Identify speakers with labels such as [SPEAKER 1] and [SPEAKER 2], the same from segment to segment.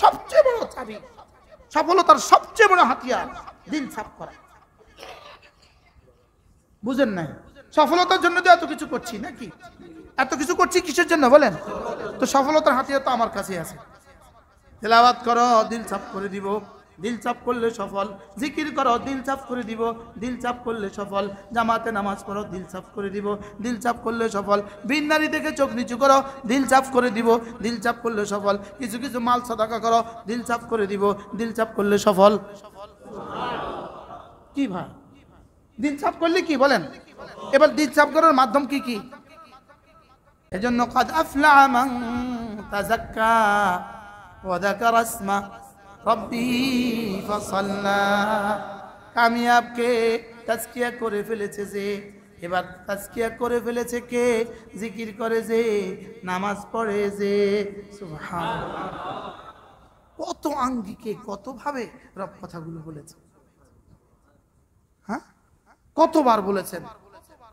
[SPEAKER 1] সবচেয়ে বড় চাবি, সফলতার সবচেয়ে বড় হাতিয়ার দিল সাফ করা। বুঝেন নাই? সফলতার জন্য তো এত কিছু করছি নাকি? এত কিছু করছি কিসের জন্য বলেন? তো সফলতার হাতিয়ার তো আমার কাছে আছে। তেলাওয়াত করো, দিল সাফ করে দিব, দিল সাফ করলে সফল। জিকির করো, দিল সাফ করে দিব, দিল সাফ করলে সফল। জামাতে নামাজ পড়ো, দিল সাফ করে দিব, দিল সাফ করলে সফল। বিন নারী দেখে চোখ নিচু করো, দিল সাফ করে দিব, দিল সাফ করলে সফল। কিছু কিছু মাল সাদাকা করো, দিল সাফ করে দিব, দিল সাফ করলে সফল। কি ভাই, দিল সাফ করলে কি বলেন? এবার দিল সাফ করার মাধ্যম কি কি? এজন্য কাদ আফলাহা মান তাযাক্কা ওয়া যাকারা ইসমা রাব্বিহি ফাসাল্লা। কামিয়াব কে? তাজকিয়া করে ফেলেছে যে। এবার তাজকিয়া করে ফেলেছে কে? জিকির করে যে, নামাজ পড়ে যে। সুবহানাল্লাহ। কত আঙ্গিকে কত ভাবে রব কথাগুলো বলেছে, হ্যাঁ কতবার বলেছেন।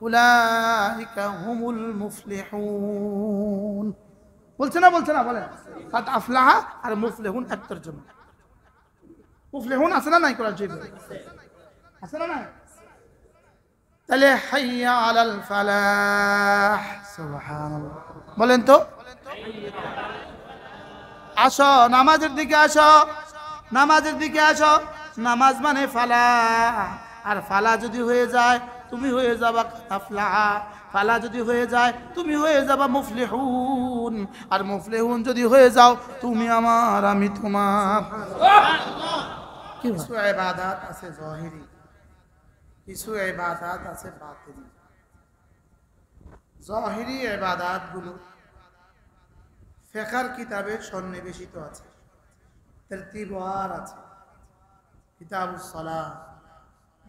[SPEAKER 1] উলাইকা হুমুল মুফলিহুন বলছে না, বলছে না? বলেন কাদ আফলাহা আর মুফলিহুন এক তরজমা। মুফলিহুন আছে না নাই? কোরআন শরীফে আছে না নাই? তাহলে হাইয়া আলাল ফালাহ। সুবহানাল্লাহ। বলেন তো, আসো নামাজের দিকে, আসো নামাজের দিকে আসো। নামাজ মানে ফালাহ, আর ফালা যদি হয়ে যায় তুমি হয়ে যাবা আফলাহা। ফালা যদি হয়ে যায় তুমি হয়ে যাবা মুফলিহুন, আর মুফলিহুন যদি হয়ে যাও তুমি আমার আমি তোমার। কিছু ইবাদত আছে জাহিরি, কিছু ইবাদত আছে বাতিনি। জাহিরি ইবাদত গুলো ফিকহের কিতাবে সন্নিবেশিত আছে, তরতিবওয়ার আছে। কিতাবুস সালাহ,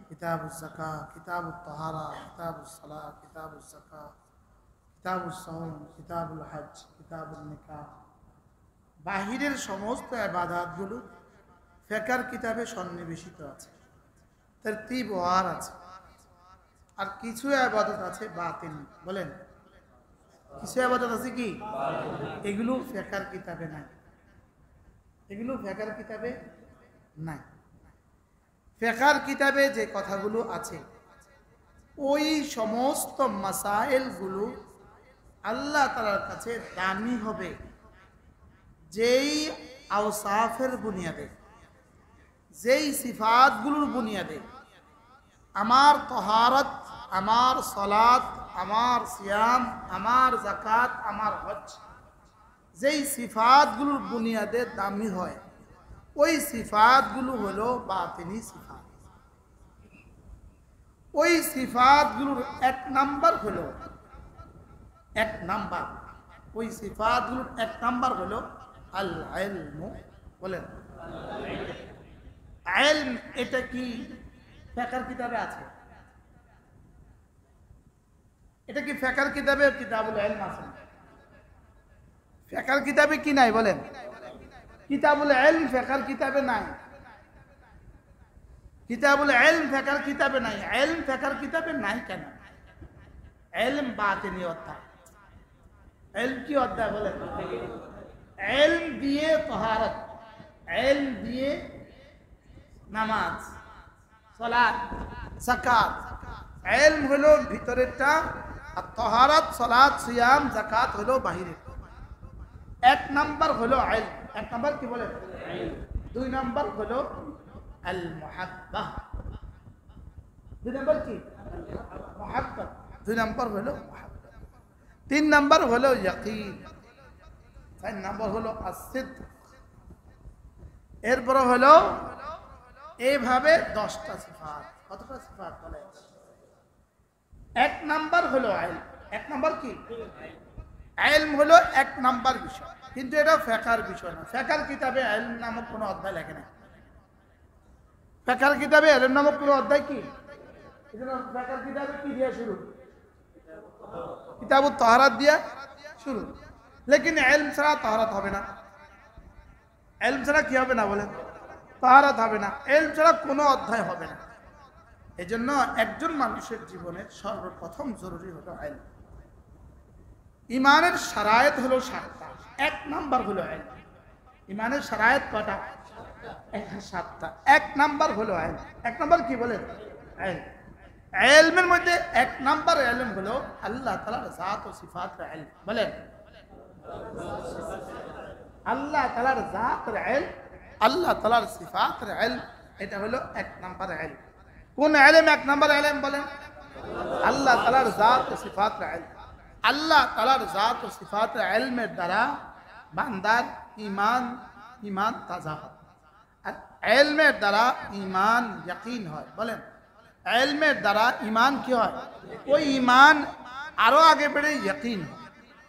[SPEAKER 1] কিতাবুস যাকাত, কিতাবুত তাহারা, কিতাবুস সালাহ, কিতাবুস যাকাত, কিতাবুস সাওম, কিতাবুল হজ, কিতাবুল নিকাহ। বাহিরের সমস্ত ইবাদত গুলো ফিকহের কিতাবে সন্নিবেশিত আছে, তরতিবওয়ার আছে। আর কিছু ইবাদত আছে বাতিনি। বলেন কিছু ইবাদত আছে কি? এগুলো ফিকহের কিতাবে নাই, এগুলো ফিকহের কিতাবে নাই। ফিকহের কিতাবে যে কথাগুলো আছে ওই সমস্ত মাসাইল গুলো আল্লাহ তাআলার কাছে দামি হবে যেই আওসাফের বুনিয়াদে, যেই সিফাতগুলোর বুনিয়াদে। আমার তাহারত, আমার সালাত, আমার সিয়াম, আমার যাকাত, আমার হজ, যেই সিফাতগুলোর বুনিয়াদে দামি হয় ওই সিফাতগুলো হলো বাতিনি সিফাত। ওই সিফাতগুলোর এক নাম্বার হলো, এক নাম্বার ওই সিফাতগুলোর এক নাম্বার হলো আল ইলম। বলেন ইলম, এটা কি ফিকহের কিতাবে আছে? এটা কি ফিকহের কিতাবে কিতাবুল ইলম আছে? ফিকহের কিতাবে কি নাই? বলেন কিতাবুল ইলম ফিকহের কিতাবে নাই। কিতাবুল ইলম ফিকহের কিতাবে নাই। ইলম ফিকহের কিতাবে নাই কেন? ইলম বাতিনি অধ্যায়। ইলম কি অধ্যায়? বলেন ইলম দিয়ে তাহারত, ইলম দিয়ে নামাজ, সালাত, যাকাত। ইলম হলো ভিতরেরটা, আর তাহারত, সালাত, সিয়াম, যাকাত হলো বাহিরের। এক নাম্বার হলো ইলম। এক নাম্বার কি বলেন? দুই নাম্বার হলো আল মুহাব্বাহ। দুই নাম্বার কি? মুহাব্বাত। দুই নাম্বার হলো মুহাব্বাত। তিন নাম্বার হলো ইয়াকিন। চার নাম্বার হলো আসিদক। এরপর হলো এইভাবে 10টা সিফাত। কতটা সিফাত বলে? এক নাম্বার হলো ইলম। এক নাম্বার কি? ইলম হলো এক নাম্বার বিষয়, কিন্তু এটা ফিকহের বিষয় না। ফিকহের কিতাবে ইলম নামক কোনো অধ্যায় লেখে না। ফিকহের কিতাবে ইলম নামক কোনো অধ্যায় কি? এজন্য ফিকহের কিতাবে কি দিয়ে শুরু? কিতাবুত তাহারাত দিয়ে শুরু। লেকিন ইলম ছাড়া তাহারাত হবে না। ইলম ছাড়া কি হবে না? বলেন তাহারাত হবে না। ইলম ছাড়া কোনো অধ্যায় হবে না। এজন্য একজন মানুষের জীবনে সর্বপ্রথম জরুরি হলো ইলম। ইমানের শারায়েত হলো 7টা। এক নাম্বার হলো ইলম। ইমানের শারায়েত কটা? সাতটা। এক নাম্বার হলো ইলম। এক নাম্বার কি বলেন? ইলম। ইলমের মধ্যে এক নাম্বার ইলম হলো আল্লাহ তাআলার জাত ও সিফাতের ইলম। বলেন আল্লাহ তাআলার জাতের ইলম, আল্লাহ তাআলার সিফাতের ইলম, এটা হলো এক নাম্বার ইলম। কোন ইলম এক নাম্বার ইলম বলেন? আল্লাহ তাআলার জাত ও সিফাতের ইলম। আল্লাহ তাআলার জাত ও সিফাতের ইলমের দ্বারা বান্দার ঈমান তাজা হয়। আর ইলমের দ্বারা ঈমান ইয়াকিন হয়। বলেন ইলমের দ্বারা ঈমান কি হয়? ওই ঈমান আরো আগে বেড়ে ইয়াকিন হয়।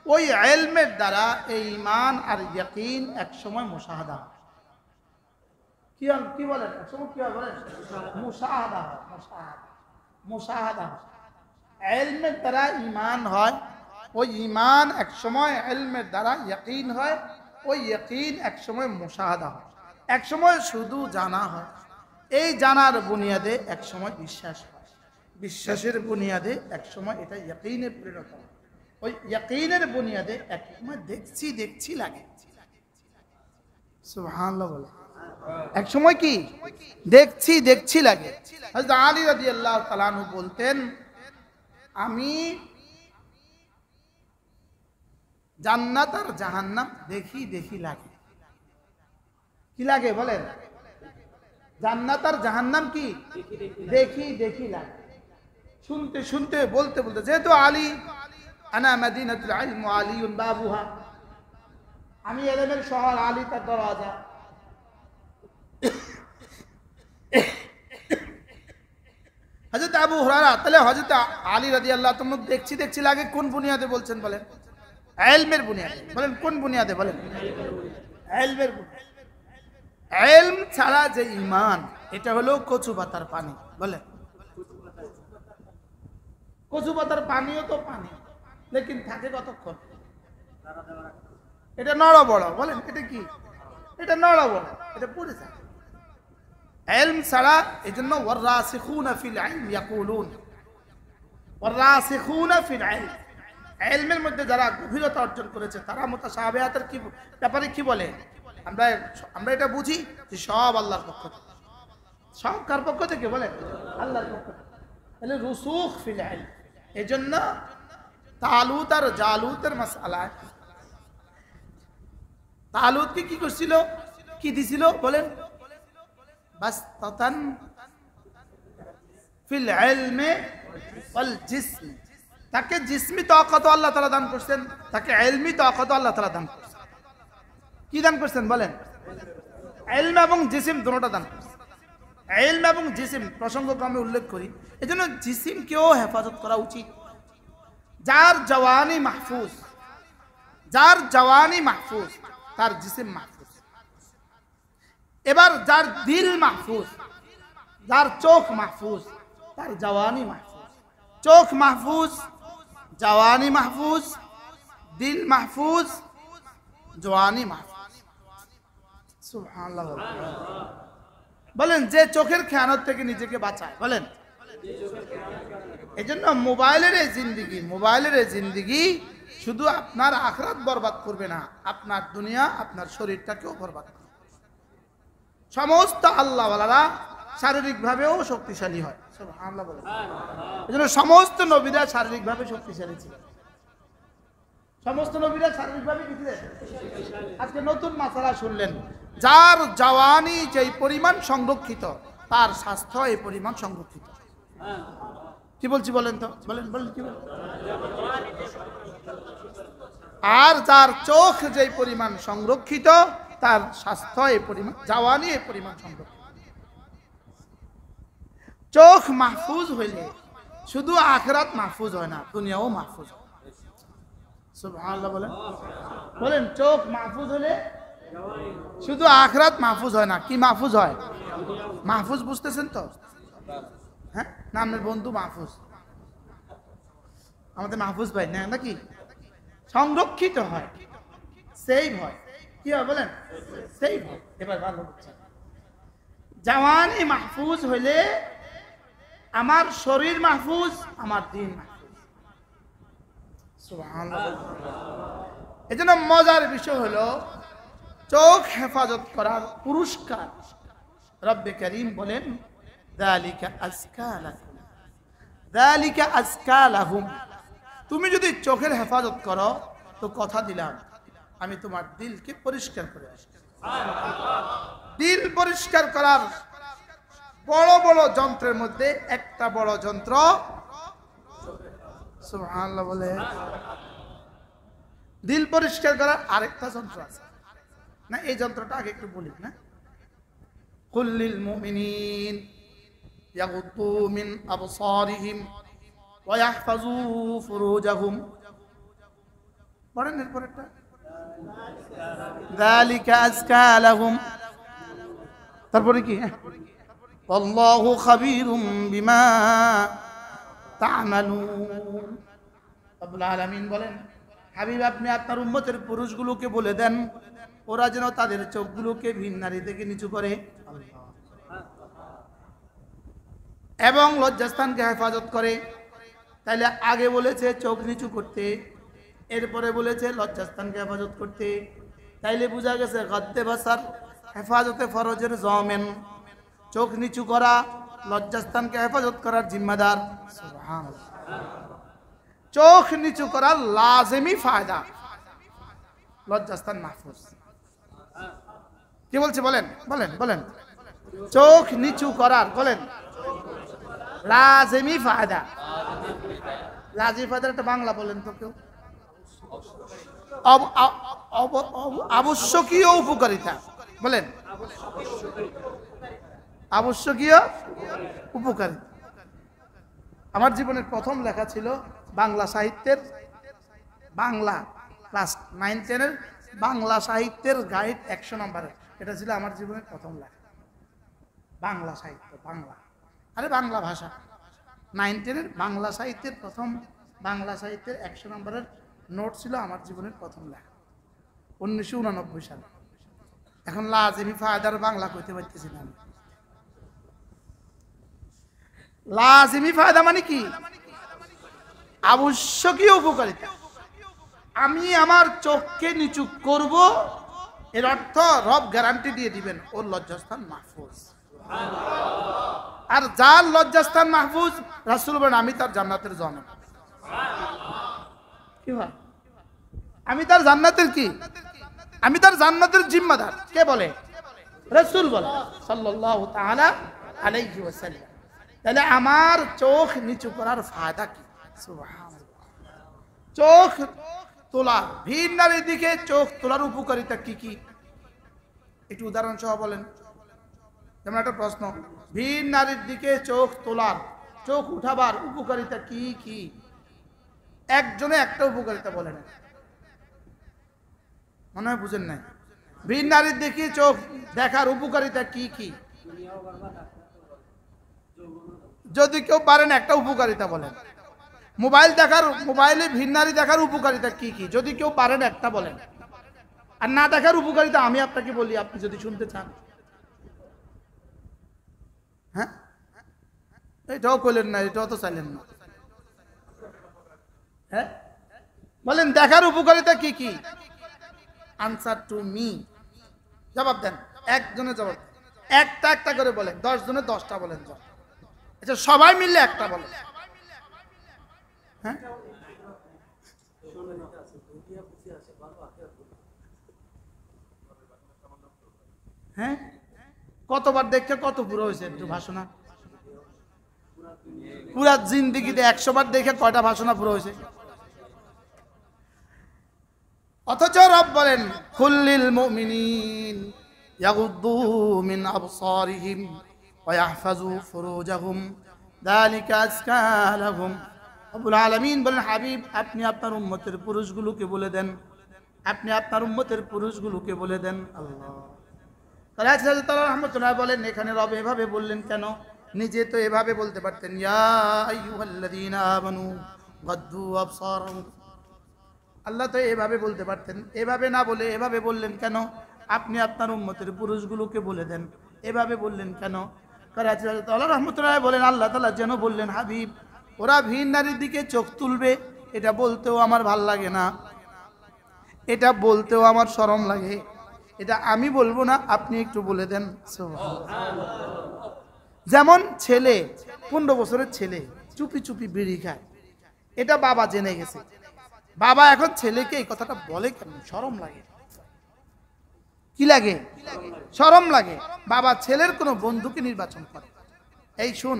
[SPEAKER 1] ওই ইলমের দ্বারা এই ঈমান আর ইয়াকিন এক সময় মুশাহাদা হয়। কি বলেন? এক সময় কি হয় বলেন? মুশাহাদা হয়। মুশাহাদা হয়। ইলমের দ্বারা ঈমান হয়, ওই ঈমান এক সময় ইলমের দ্বারা ইয়াকিন হয়, ওই ইয়াকিন এক সময় মুশাহাদা হয়, এক সময় শুধু জানা হয়। এই জানার বুনিয়াদে এক সময় বিশ্বাস হয়, বিশ্বাসের বুনিয়াদে এক সময় এটা ইয়াকিনে পরিণত হয়, ওই ইয়াকিনের বুনিয়াদে এক সময় দেখছি লাগে। সুবহানাল্লাহ বলে। এক সময় কি দেখছি লাগে। হযরত আলী রাদিয়াল্লাহু তাআলা আনহু বলতেন, আমি জান্নাত আর জাহান্নাম দেখি লাগে। কি লাগে বলেন? জান্নাত আর জাহান্নাম কি দেখি লাগে। শুনতে বলতে যেহেতু আলী আনা মাদিনাতুল ইলম ওয়া আলিউন বাবুহা, আমি ইলমের শহর, আলী তার দরজা। হযরত আবু হুরায়রা, তাহলে হযরত আলী রাদিয়াল্লাহু তাআলা দেখছি লাগে কোন বুনিয়াদে বলছেন বলেন? ইলমের বুনিয়াদে। বলেন কোন বুনিয়াদে? বলেন ইলমের বুনিয়াদে। ইলম ছাড়া যে ঈমান, এটা হলো কচু পাতার পানি। বলেন কচু পাতার পানিও তো পানি, লেকিন থাকে কতক্ষণ? এটা নড় বড়। বলেন এটা কি? এটা নড় বড়, এটা পড়ে যায়। ইলম ছাড়া, এজন্য ওয়ারাসিখুনা ফিল ইলম ইয়াকুলুন, ওয়ারাসিখুনা ফিল ইলম, ইলমের মধ্যে যারা গভীরতা অর্জন করেছে তারা মুতাশাবিহাতের কি ব্যাপারে কি বলে? আমরা এটা বুঝি যে সব আল্লাহর পক্ষ থেকে। সব কার পক্ষ থেকে? বলে আল্লাহর পক্ষ থেকে। তাহলে রুসুখ ফিল ইলম। এজন্য তালুত আর জালুতের মাসআলায়, তালুতকে কি করছিল? কি দিছিল? বলেন বাসতাতান ফিল ইলমি ওয়াল জিসম। তাকে জিসমি তাকাত আল্লাহ তাআলা দান করছেন, তাকে ইলমি তাকাত আল্লাহ তাআলা দান করছেন। কি দান করছেন বলেন? ইলম এবং জিসম দুটোটা দান করছেন। ইলম এবং জিসম প্রসঙ্গক্রমে উল্লেখ করি, এজন্য জিসিমকেও হেফাজত করা উচিত। যার জওয়ানি মাহফুজ, তার জিসম মাহফুজ। এবার যার দিল মাহফুজ, যার চোখ মাহফুজ, তার জওয়ানি মাহফুজ। চোখ মাহফুজ, জওয়ানি মাহফুজ, দিল মাহফুজ, জওয়ানি মাহফুজ। সুবহানাল্লাহ। বলেন যে চোখের খেয়ানত থেকে নিজেকে বাঁচায়। বলেন এজন্য মোবাইলের এই জিন্দেগি শুধু আপনার আখিরাত বরবাদ করবে না, আপনার দুনিয়া, আপনার শরীরটাকেও বরবাদ করবে। সমস্ত আল্লাহওয়ালারা শারীরিকভাবেও শক্তিশালী হয়। সুবহানাল্লাহ বলেন। এজন্য সমস্ত নবীরা শারীরিকভাবে শক্তিশালী ছিলেন। সমস্ত নবীরা শারীরিকভাবে কি ছিলেন? আজকে নতুন মাসালা শুনলেন, যার জওয়ানি যেই পরিমাণ সংরক্ষিত, তার স্বাস্থ্য এই পরিমাণ সংরক্ষিত। কি বলছি বলেন তো? বলেন কি বলেন? আর যার চোখ যেই পরিমাণ সংরক্ষিত, তার স্বাস্থ্য এই পরিমাণ, জওয়ানি এই পরিমাণ সংরক্ষিত। চোখ মাহফুজ হইলে শুধু আখিরাত মাহফুজ হয় না, দুনিয়াও মাহফুজ হয়। সুবহানাল্লাহ বলেন। বলেন চোখ মাহফুজ হলে শুধু আখিরাত মাহফুজ হয় না, কি মাহফুজ হয়? মাহফুজ বুঝতেছেন তো? হ্যাঁ, নামের বন্ধু মাহফুজ, আমাদের মাহফুজ ভাই না নাকি? সংরক্ষিত হয়, সেভ হয়। কি হয় বলেন? সেভ হয়। এবার ভালো বুঝছেন। জওয়ানি মাহফুজ হইলে আমার শরীর মাহফুজ, আমার দিন মাহফুজ। সুবহানাল্লাহ। এজন্য মজার বিষয় হলো, চোখ হেফাজত করার পুরস্কার রব্বে করিম বলেন যালিকা আজকা লাকুম, যালিকা আজকা লাহুম। তুমি যদি চোখের হেফাজত করো তো কথা দিলাম আমি তোমার দিলকে পরিষ্কার করে দেব। দিল পরিষ্কার করার বড় বড় যন্ত্রের মধ্যে একটা বড় যন্ত্র, সুবহানাল্লাহ বলে, দিল পরিষ্কার করার আরেকটা যন্ত্র আছে না, এই যন্ত্রটা আগে একটু বলি না। কুল্লিল মুমিনিন ইয়াগুদ্দু মিন আবসারিহিম ওয়া ইয়াহফাজু ফুরুজাহুম। পড়েন এরপরেরটা, যালিকা আজকা লাহুম। তারপরে কি, আল্লাহু খাবীরুম বিমা তা'মালুন। রব্বুল আলামিন বলেন হাবিব আপনি আপনার উম্মতের পুরুষগুলোকে বলে দেন ওরা যেন তাদের চোখগুলোকে ভিন নারী থেকে নিচু করে এবং লজ্জাস্থানকে হেফাজত করে। তাইলে আগে বলেছে চোখ নিচু করতে, এরপরে বলেছে লজ্জাস্থানকে হেফাজত করতে। তাইলে বোঝা গেছে গদ্দে বাসার হেফাজতে ফরজের জমেন, চোখ নিচু করা লজ্জাস্থানকে হেফাজত করার জিম্মাদার। সুবহানাল্লাহ। চোখ নিচু করার লাজিমি ফায়দা লজ্জাস্থান মাহফুজ। কি বলছে বলেন বলেন বলেন, চোখ নিচু করার বলেন লাজিমি ফায়দা। লাজিমি ফায়দা একটা বাংলা বলেন তো কেউ, আবশ্যকীয় উপকারিতা বলেন, আবশ্যকীয় উপকারিতা। আমার জীবনের প্রথম লেখা ছিল বাংলা সাহিত্যের, বাংলা ক্লাস 9-10 বাংলা সাহিত্যের গাইড 100 নম্বরের, এটা ছিল আমার জীবনের প্রথম লেখা। বাংলা সাহিত্য, বাংলা আরে বাংলা ভাষা 9-10 বাংলা সাহিত্যের প্রথম, বাংলা সাহিত্যের 100 নম্বরের নোট ছিল আমার জীবনের প্রথম লেখা 1989 সালে। এখন লাজিমি ফায়দার বাংলা কইতে পারতেছি না। লাজিমি ফায়দা মানে কি, আবশ্যকীয় উপকারিতা। আমি আমার চোখকে নিচু করব, এর অর্থ রব গ্যারান্টি দিয়ে দিবেন ওর লজ্জাস্থান মাহফুজ। আর যার লজ্জাস্থান মাহফুজ রাসূল বলেন আমি তার জান্নাতের জনক। কি হয়, আমি তার জান্নাতের কি, আমি তার জান্নাতের জিম্মাদার। কে বলে, রাসূল বলে সাল্লাল্লাহু তাআলা আলাইহি ওয়াসাল্লাম। তাহলে আমার চোখ নিচু করার ফায়দা কি, সুবহানাল্লাহ। চোখ তোলা, ভিন নারীর দিকে চোখ তোলার উপকারিতা কি কি একটু উদাহরণ সহ বলেন। যেমন একটা প্রশ্ন, ভিন নারীর দিকে চোখ তোলার, চোখ উঠাবার উপকারিতা কি কি, একজনে একটা উপকারিতা বলেন, মনে হয় বুঝেন নাই। ভিন নারীর দিকে চোখ দেখার উপকারিতা কি কি, যদি কেউ পারেন একটা উপকারিতা বলেন। মোবাইল দেখার, মোবাইলে ভিন নারী দেখার উপকারিতা কি কি, যদি কেউ পারেন একটা বলেন। আর না দেখার উপকারিতা আমি আপনাকে বলি, আপনি যদি শুনতে চান। হ্যাঁ, এটাও কইলেন না, এটাও তো চাইলেন না। হ্যাঁ বলেন, দেখার উপকারিতা কি কি, আনসার টু মি, জবাব দেন। একজনে জবাব, একটা একটা করে বলেন, 10 জনে 10টা বলেন। আচ্ছা সবাই মিললে একটা বলেন। হ্যাঁ হ্যাঁ, কতবার দেখে কত পুরো হয়েছে একটু ভাষণা, পুরা জিন্দিগিতে 100 বার দেখে কয়টা ভাষণা পুরো হয়েছে। অথচ রব বলেন কুল্লিল মুমিনিন ইয়াগুদ্দু মিন আবসারিহিম ওয়া ইয়াহফাজু ফুরুজাহুম যালিকা আজকা লাহুম। রব্বুল আলামিন বলেন হাবিব আপনি আপনার উম্মতের পুরুষগুলোকে বলে দেন, আপনি আপনার উম্মতের পুরুষগুলোকে বলে দেন। আল্লাহ তাআলা রাহমাতুল্লাহ বলেন এখানে রব এভাবে বললেন কেন, নিজে তো এভাবে বলতে পারতেন, ইয়া আইয়ুহাল্লাযীনা আমানু গাদ্দু আবসারাকুম। আল্লাহ তো এভাবে বলতে পারতেন, এভাবে না বলে এভাবে বললেন কেন, আপনি আপনার উম্মতের পুরুষগুলোকে বলে দেন, এভাবে বললেন কেন। আল্লাহ রাহমাতুল্লাহ বলেন আল্লাহ তাআলা যেন বললেন হাবিব ওরা ভিন নারীর দিকে চোখ তুলবে, এটা বলতেও আমার ভাল লাগে না, এটা বলতেও আমার শরম লাগে, এটা আমি বলবো না, আপনি একটু বলে দেন যেমন ছেলে 15 বছরের ছেলে চুপি চুপি বিড়ি খায়, এটা বাবা জেনে গেছে, বাবা এখন ছেলেকে এই কথাটা বলে কেন? শরম লাগে, কি লাগে? শরম লাগে। বাবা ছেলের কোনো বন্ধুকে নির্বাচন করে, এই শুন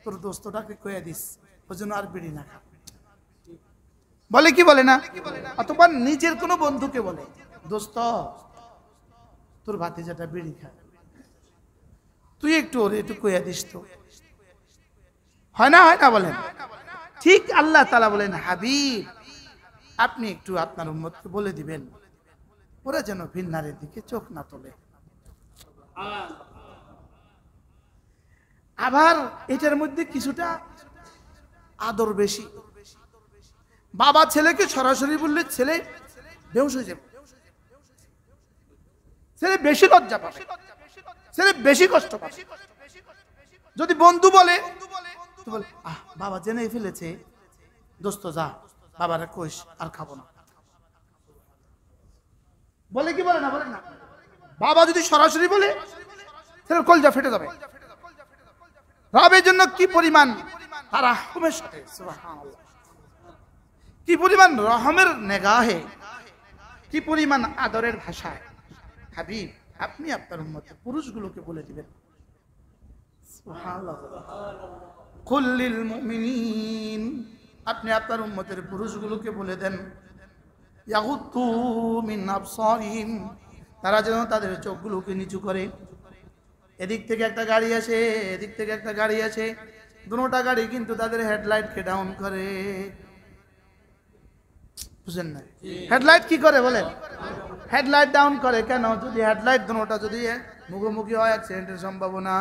[SPEAKER 1] তোর দোস্তটাকে কয়ে দিস ওই জন্য আর বিড়ি না খা, বলে কি বলে না? অথবা নিজের কোনো বন্ধুকে বলে, দোস্ত তোর ভাতিজাটা বিড়ি খায়, তুই একটু ওরে একটু কইয়া দিস তো। হয় না? হয় না? বলেন। ঠিক আল্লাহ তাআলা বলেন, হাবিব আপনি একটু আপনার উম্মতকে বলে দিবেন ওরা যেন ভিন নারীর দিকে চোখ না তোলে। আবার এটার মধ্যে কিছুটা আদর বেশি। বাবা ছেলেকে সরাসরি বললে ছেলে বেহুশ হয়ে যাবে, ছেলে বেশি লজ্জা পাবে, ছেলে বেশি কষ্ট পাবে। যদি বন্ধু বলে বাবা জেনে ফেলেছে, দোস্ত যা বাবারা কইস আর খাবো না, বলে কি বলে না? বলে না? বাবা যদি সরাসরি বলে ছেলের কলজা ফেটে যাবে। রবের জন্য কি পরিমাণ রাহমের সাথে, সুবহানাল্লাহ, কি পরিমাণ রহমের নেগাহে, কি পরিমাণ আদরের ভাষায়। হাবিব আপনি আপনার উম্মতের পুরুষগুলোকে বলে দিবেন, সুবহানাল্লাহ, কুল্লিল মুমিনিন, আপনি আপনার উম্মতের পুরুষগুলোকে বলে দেন ইয়াগুদ্দু মিন আবসারিহিম, তারা যেন তাদের চোখগুলোকে নিচু করে। এদিক থেকে একটা গাড়ি আসে, এদিক থেকে একটা গাড়ি আসে, দুটোটা গাড়ি কিন্তু তাদের হেডলাইটকে ডাউন করে, বুঝেন না? হেডলাইট কি করে বলেন? হেডলাইট ডাউন করে কেন? যদি হেডলাইট দুটোটা যদি মুখোমুখি হয় অ্যাক্সিডেন্টের সম্ভাবনা,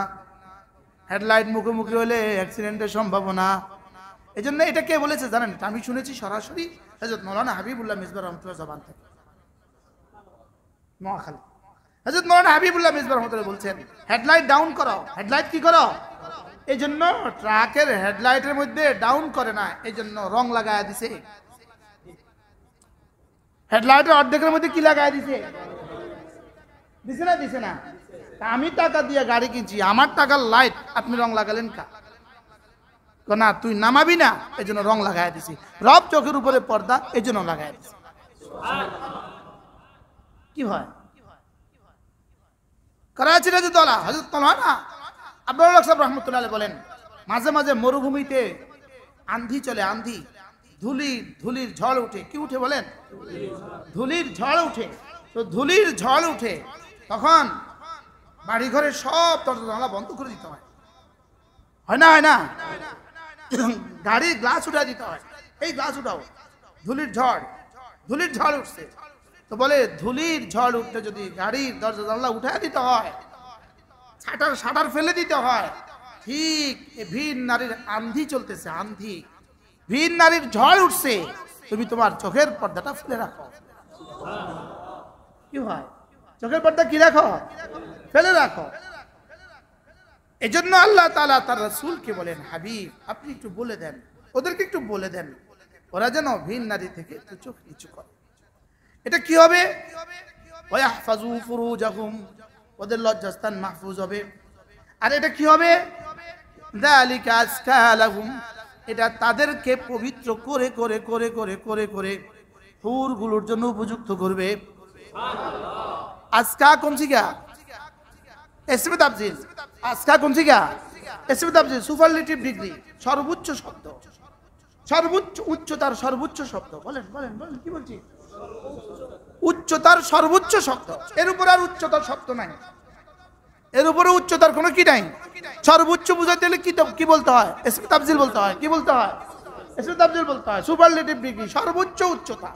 [SPEAKER 1] হেডলাইট মুখোমুখি হলে অ্যাক্সিডেন্টের সম্ভাবনা। এই জন্য এটা কে বলেছে জানেন? আমি শুনেছি সরাসরি হযরত মাওলানা হাবিবুল্লাহ মিসবাহ রহমাতুল্লাহ জবান থেকে, নোয়াখালী। হযরত মাওলানা হাবিবুল্লাহ মিসবাহ রহমাতুল্লাহ বলছেন হেডলাইট ডাউন করো। হেডলাইট কি করো? এই জন্য ট্রাকের হেডলাইটের মধ্যে ডাউন করে না, এই জন্য রং লাগায়া দিছে। হেডলাইটের অর্ধেকের মধ্যে কি লাগায়া দিছে? দিছে না? দিছে না? আমি টাকা দিয়ে গাড়ি কিনছি, আমার টাকার লাইট আপনি রং লাগালেন কা? না তুই নামাবি না, এই জন্য রং লাগাই দিছি। রব চোখের উপরে পর্দা, এই জন্য লাগাই দিছি। কি হয়? করাচির দলা হযরত মাওলানা আব্দুল হক সাহেব রাহমাতুল্লাহ আলাইহি বলেন, মাঝে মাঝে মরুভূমিতে আঁধি চলে, আঁধি, ধুলির ঝড় উঠে। কি উঠে বলেন? ধুলির ঝড় উঠে। তো ধুলির ঝড় উঠে তখন বাড়ি ঘরে সব দরজা জানালা বন্ধ করে দিতে হয়। হয় না? হয় না? গাড়ির গ্লাস উঠাই দিতে হয়, এই গ্লাস উঠাও, ধুলির ঝড় উঠছে। তো বলে ধুলির ঝড় উঠতে যদি গাড়ির দরজা জানলা উঠাই দিতে হয়, শাটার ফেলে দিতে হয়, ঠিক ভিন নারীর আন্ধি চলতেছে, আন্ধি, ভিন নারীর ঝড় উঠছে, তুমি তোমার চোখের পর্দাটা ফেলে রাখো। কি হয়? চোখের পর্দা কি রাখো? ফেলে রাখো। এজন্য আল্লাহ তাআলা তার রাসূলকে বলেন, হাবিব আপনি একটু বলে দেন, ওদেরকে একটু বলে দেন ওরা যেন ভিন নারী থেকে একটু চোখ নিচু করে। এটা কি হবে? ওয়াহফাজু ফুরুজাহুম, ওদের লজ্জাস্থান মাহফুজ হবে। আর এটা কি হবে? যালিকা আজকা লাহুম, এটা তাদেরকে পবিত্র করে করে করে করে করে করে হুরগুলোর জন্য উপযুক্ত করবে। সুবহানাল্লাহ। আজকা কোন সিগা? ইসমে তাফজিল। আজকা কোন সিগা? ইসমে তাফজিল, সুপারলেটিভ ডিগ্রি, সর্বোচ্চ শব্দ, সর্বোচ্চ উচ্চতার সর্বোচ্চ শব্দ। বলেন বলেন বলেন, কি বলছি? উচ্চতার সর্বোচ্চ শব্দ, এর উপর আর উচ্চতার শব্দ নাই, এর উপরে উচ্চতার কোনো কি নাই। সর্বোচ্চ বুঝাতে হলে কি বলতে হয়? ইসমে তাফজিল বলতে হয়। কি বলতে হয়? ইসমে তাফজিল বলতে হয়, সুপারলেটিভ ডিগ্রি, সর্বোচ্চ উচ্চতা।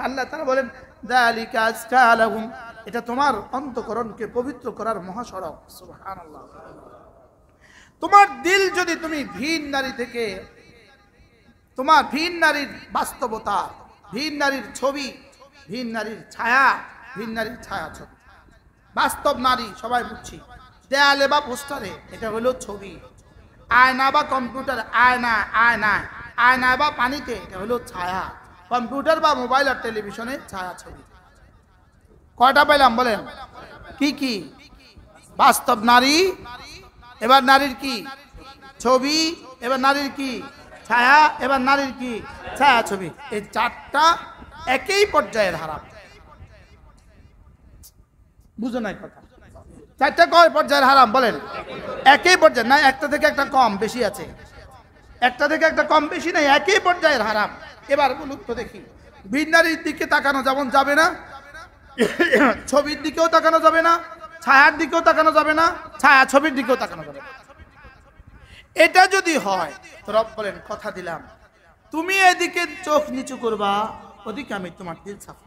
[SPEAKER 1] আল্লাহ তাআলা বলেন যালিকা আজকা লাহুম, এটা তোমার অন্তঃকরণকে পবিত্র করার মহাসড়ক। সুবহানাল্লাহ। তোমার দিল যদি তুমি ভিন নারী থেকে, তোমার ভিন নারীর বাস্তবতা, ভিন নারীর ছবি, ভিন নারীর ছায়া, ভিন নারীর ছায়া ছবি, বাস্তব নারী সবাই বুঝছি, দেয়ালে বা পোস্টারে এটা হলো ছবি, আয়না বা কম্পিউটার, আয়না বা পানিতে এটা হলো ছায়া, কম্পিউটার বা মোবাইল আর টেলিভিশনে ছায়া ছবি। কয়টা পাইলাম বলেন? কি কি? বাস্তব নারী, এবার নারীর কি ছবি, এবার নারীর কি ছায়া, এবার নারীর কি ছায়া ছবি। এই চারটা একই পর্যায়ের হারাম। বুঝো নাই কথা? চারটা কয় পর্যায়ের হারাম বলেন? একই পর্যায়ে, না একটা থেকে একটা কম বেশি আছে, একটা থেকে একটা কম বেশি নাই, একই পর্যায়ের হারাম। এবার বলুন তো দেখি, বিনারীর দিকে তাকানো যেমন যাবে না, ছবির দিকেও তাকানো যাবে না, ছায়ার দিকেও তাকানো যাবে না, ছায়া ছবির দিকেও তাকানো যাবে না। এটা যদি হয় তো রব বলেন কথা দিলাম, তুমি এদিকে চোখ নিচু করবা, ওদিকে আমি তোমার দিল সাফ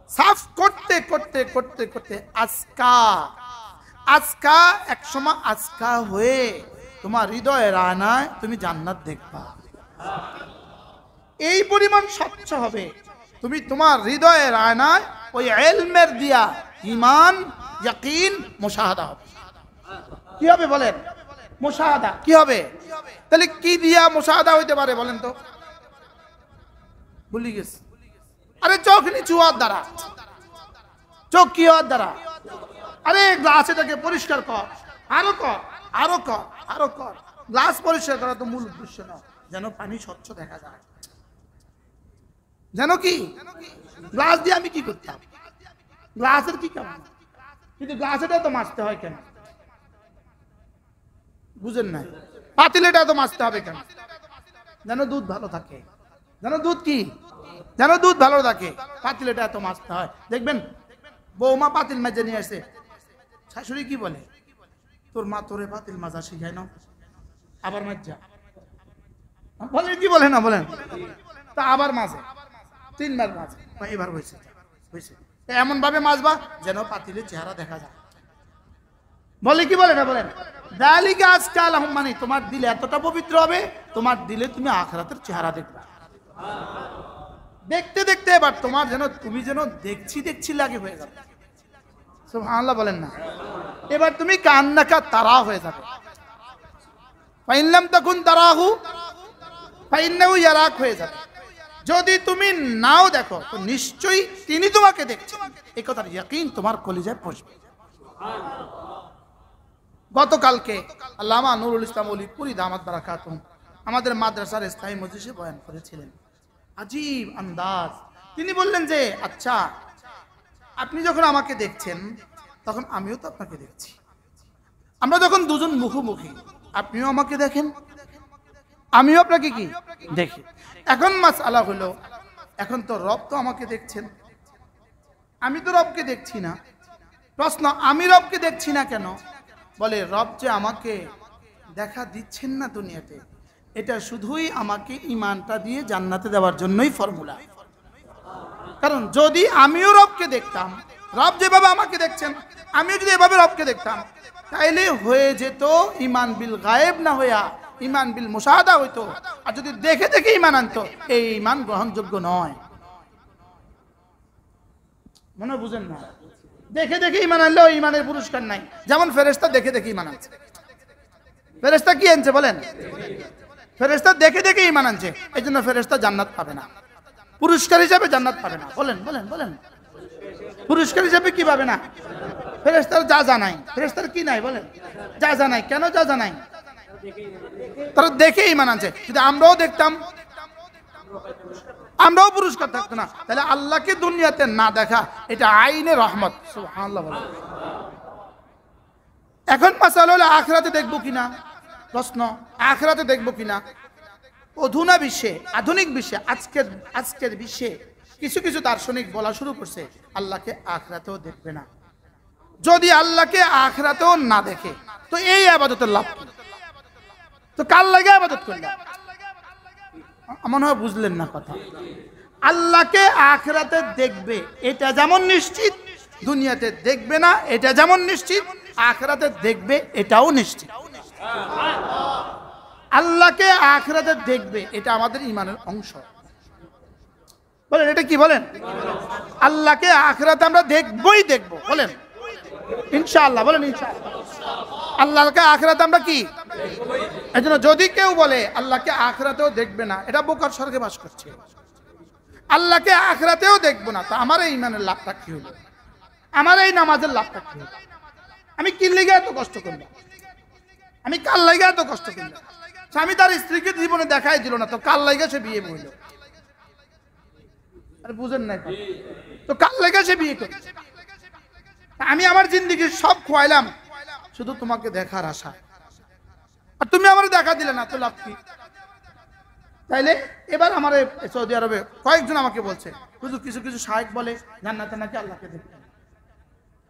[SPEAKER 1] সাফ করতে করতে করতে করতে আজকা আজকা একসময় আজকা হয়ে তোমার হৃদয়ের আয়নায় তুমি জান্নাত দেখবা। এই পরিমাণ স্বচ্ছ হবে, তুমি তোমার হৃদয়ের আয়নায় ওই ইলমের দিয়া ঈমান, ইয়াকিন, মুশাহাদা হবে। কি হবে বলেন? মুশাহাদা। কি হবে? তাহলে কি দিয়া মুশাহাদা হইতে পারে বলেন তো? ভুলে গেছি। আরে চোখ নিচু হওয়ার দ্বারা। চোখ কি হওয়ার দ্বারা? আরে গ্লাস এটাকে পরিষ্কার কর, আরো কর, আরো কর, আরো কর। গ্লাস পরিষ্কার করা তো মূল উদ্দেশ্য না, যেন পানি স্বচ্ছ দেখা যায়। যেন কি গ্লাস দিয়ে আমি কি করতাম? গ্লাসের কি কাম? কিন্তু গ্লাসেটা তো মাজতে হয় কেন? বুঝেন না? পাতিলেটা তো মাজতে হবে কেন? যেন দুধ ভালো থাকে। যেন দুধ কি? যেন দুধ ভালো থাকে, পাতিলেটা এত মাজতে হয়। দেখবেন বৌমা পাতিল মেজে নিয়ে আসে, শাশুড়ি কি বলে? তোর মা তোরে পাতিল মাজা শিখায় না, আবার মাজা বলে। কি বলে না বলেন? তা আবার মাঝে 3 বার মাঝে, এবার হয়েছে হয়েছে এমন ভাবে মাজবা যেন পাতিলের চেহারা দেখা যায়। বলে কি বলে না বলেন? দালিকা আজকাল মানে তোমার দিল এতটা পবিত্র হবে, তোমার দিলে তুমি আখিরাতের চেহারা দেখবা। দেখতে দেখতে এবার তোমার যেন তুমি যেন দেখছি দেখছি লাগে হয়ে যাবে। সুবহানাল্লাহ বলেন না? এবার তুমি কান্নাকা তারা হয়ে যাবে। ফাইনলাম তখন তারাহু ফাইন্নাহু ইয়ারাক হয়ে যাবে। যদি তুমি নাও দেখো তো নিশ্চয়ই তিনি তোমাকে দেখছেন, এই কথার ইয়াকিন তোমার কলিজায় পৌঁছবে। গতকালকে আল্লামা নুরুল ইসলাম অলিপুরি দামাত বারাকাতুহু আমাদের মাদ্রাসার স্থায়ী মজলিসে বয়ান করেছিলেন। আজীব আন্দাজ। তিনি বললেন যে আচ্ছা, আপনি যখন আমাকে দেখছেন তখন আমিও তো আপনাকে দেখছি। আমরা যখন দুজন মুখোমুখি, আপনিও আমাকে দেখেন, আমিও আপনাকে কি দেখি। এখন মাসআলা হলো, এখন তো রব তো আমাকে দেখছেন, আমি তো রবকে দেখছি না। প্রশ্ন, আমি রবকে দেখছি না কেন? বলে রব যে আমাকে দেখা দিচ্ছেন না দুনিয়াতে, এটা শুধুই আমাকে ঈমানটা দিয়ে জান্নাতে দেওয়ার জন্যই ফর্মুলা। কারণ যদি আমিও রবকে দেখতাম, রব যেভাবে আমাকে দেখছেন আমিও যদি এভাবে রবকে দেখতাম, তাইলে হয়ে যেত ঈমান বিল গায়েব না হইয়া ঈমান বিল মুশাহাদা হইতো। আর যদি দেখে দেখে ঈমান আনতো, এই ঈমান গ্রহণযোগ্য নয়। মনে বুঝেন না? দেখে দেখে ঈমান আনলেও ঈমানের পুরস্কার নাই। যেমন ফেরেশতা দেখে দেখে ঈমান আনছে। ফেরেশতা কি আনছে বলেন? ফেরেশতা দেখে দেখে ঈমান আনছে, এই জন্য ফেরেশতা জান্নাত পাবে না, পুরস্কার হিসাবে জান্নাত পাবে না। বলেন বলেন বলেন, পুরস্কার হিসাবে কি পাবে না? ফেরেশতার যা জানাই, ফেরেশতার কি নাই বলেন? যা জানাই। কেন যা জানাই? তারা দেখে ঈমান আনছে। যদি আমরাও দেখতাম, আমরাও পুরস্কার থাকতো না। তাহলে আল্লাহকে দুনিয়াতে না দেখা, এটা আইনে রহমত। সুবহানাল্লাহ বলেন। এখন মাসালা হলো আখিরাতে দেখবো কিনা। প্রশ্ন, আখিরাতে দেখবো কিনা? অধুনা বিশ্বে, আধুনিক বিশ্বে, আজকের বিশ্বে কিছু কিছু দার্শনিক বলা শুরু করছে আল্লাহকে আখিরাতেও দেখবে না। যদি আল্লাহকে আখিরাতেও না দেখে তো এই ইবাদতের লাভ কি? তো কার লাগে ইবাদত করলাম? মনে হয় বুঝলেন না কথা। আল্লাহকে আখিরাতে দেখবে এটা যেমন নিশ্চিত, দুনিয়াতে দেখবে না এটা যেমন নিশ্চিত, আখিরাতে দেখবে এটাও নিশ্চিত। আল্লাহকে আখিরাতে দেখবে এটা আমাদের ঈমানের অংশ। বলেন এটা কি বলেন? আল্লাহকে আখিরাতে আমরা দেখবই দেখবো। বলেন ইনশাআল্লাহ। বলেন ইনশাআল্লাহ। আল্লাহকে আখিরাতে আমরা কি? এজন্য যদি কেউ বলে আল্লাহকে আখিরাতেও দেখবে না, এটা বোকার স্বর্গে বাস করছে। আল্লাহকে আখিরাতেও দেখবো না, তো আমার এই ইমানের লাভটা কি হলো? আমার এই নামাজের লাভটা কি হলো? আমি কি লেগে এত কষ্ট করলাম? আমি কার লেগে এত কষ্ট করলাম? স্বামী তার স্ত্রীকে জীবনে দেখাই দিল না, তো কার লেগে সে বিয়ে বইল? আরে বুঝেন না, তো কার লেগে সে বিয়ে করল? আমি আমার জিন্দেগি সব খোয়াইলাম শুধু তোমাকে দেখার আশা, আর তুমি আমার দেখা দিলে না, তো লাভ কি? তাইলে এবার আমার সৌদি আরবে কয়েকজন আমাকে বলছে, শুধু কিছু কিছু শায়েখ বলে জান্নাতে নাকি আল্লাহকে দেখবে।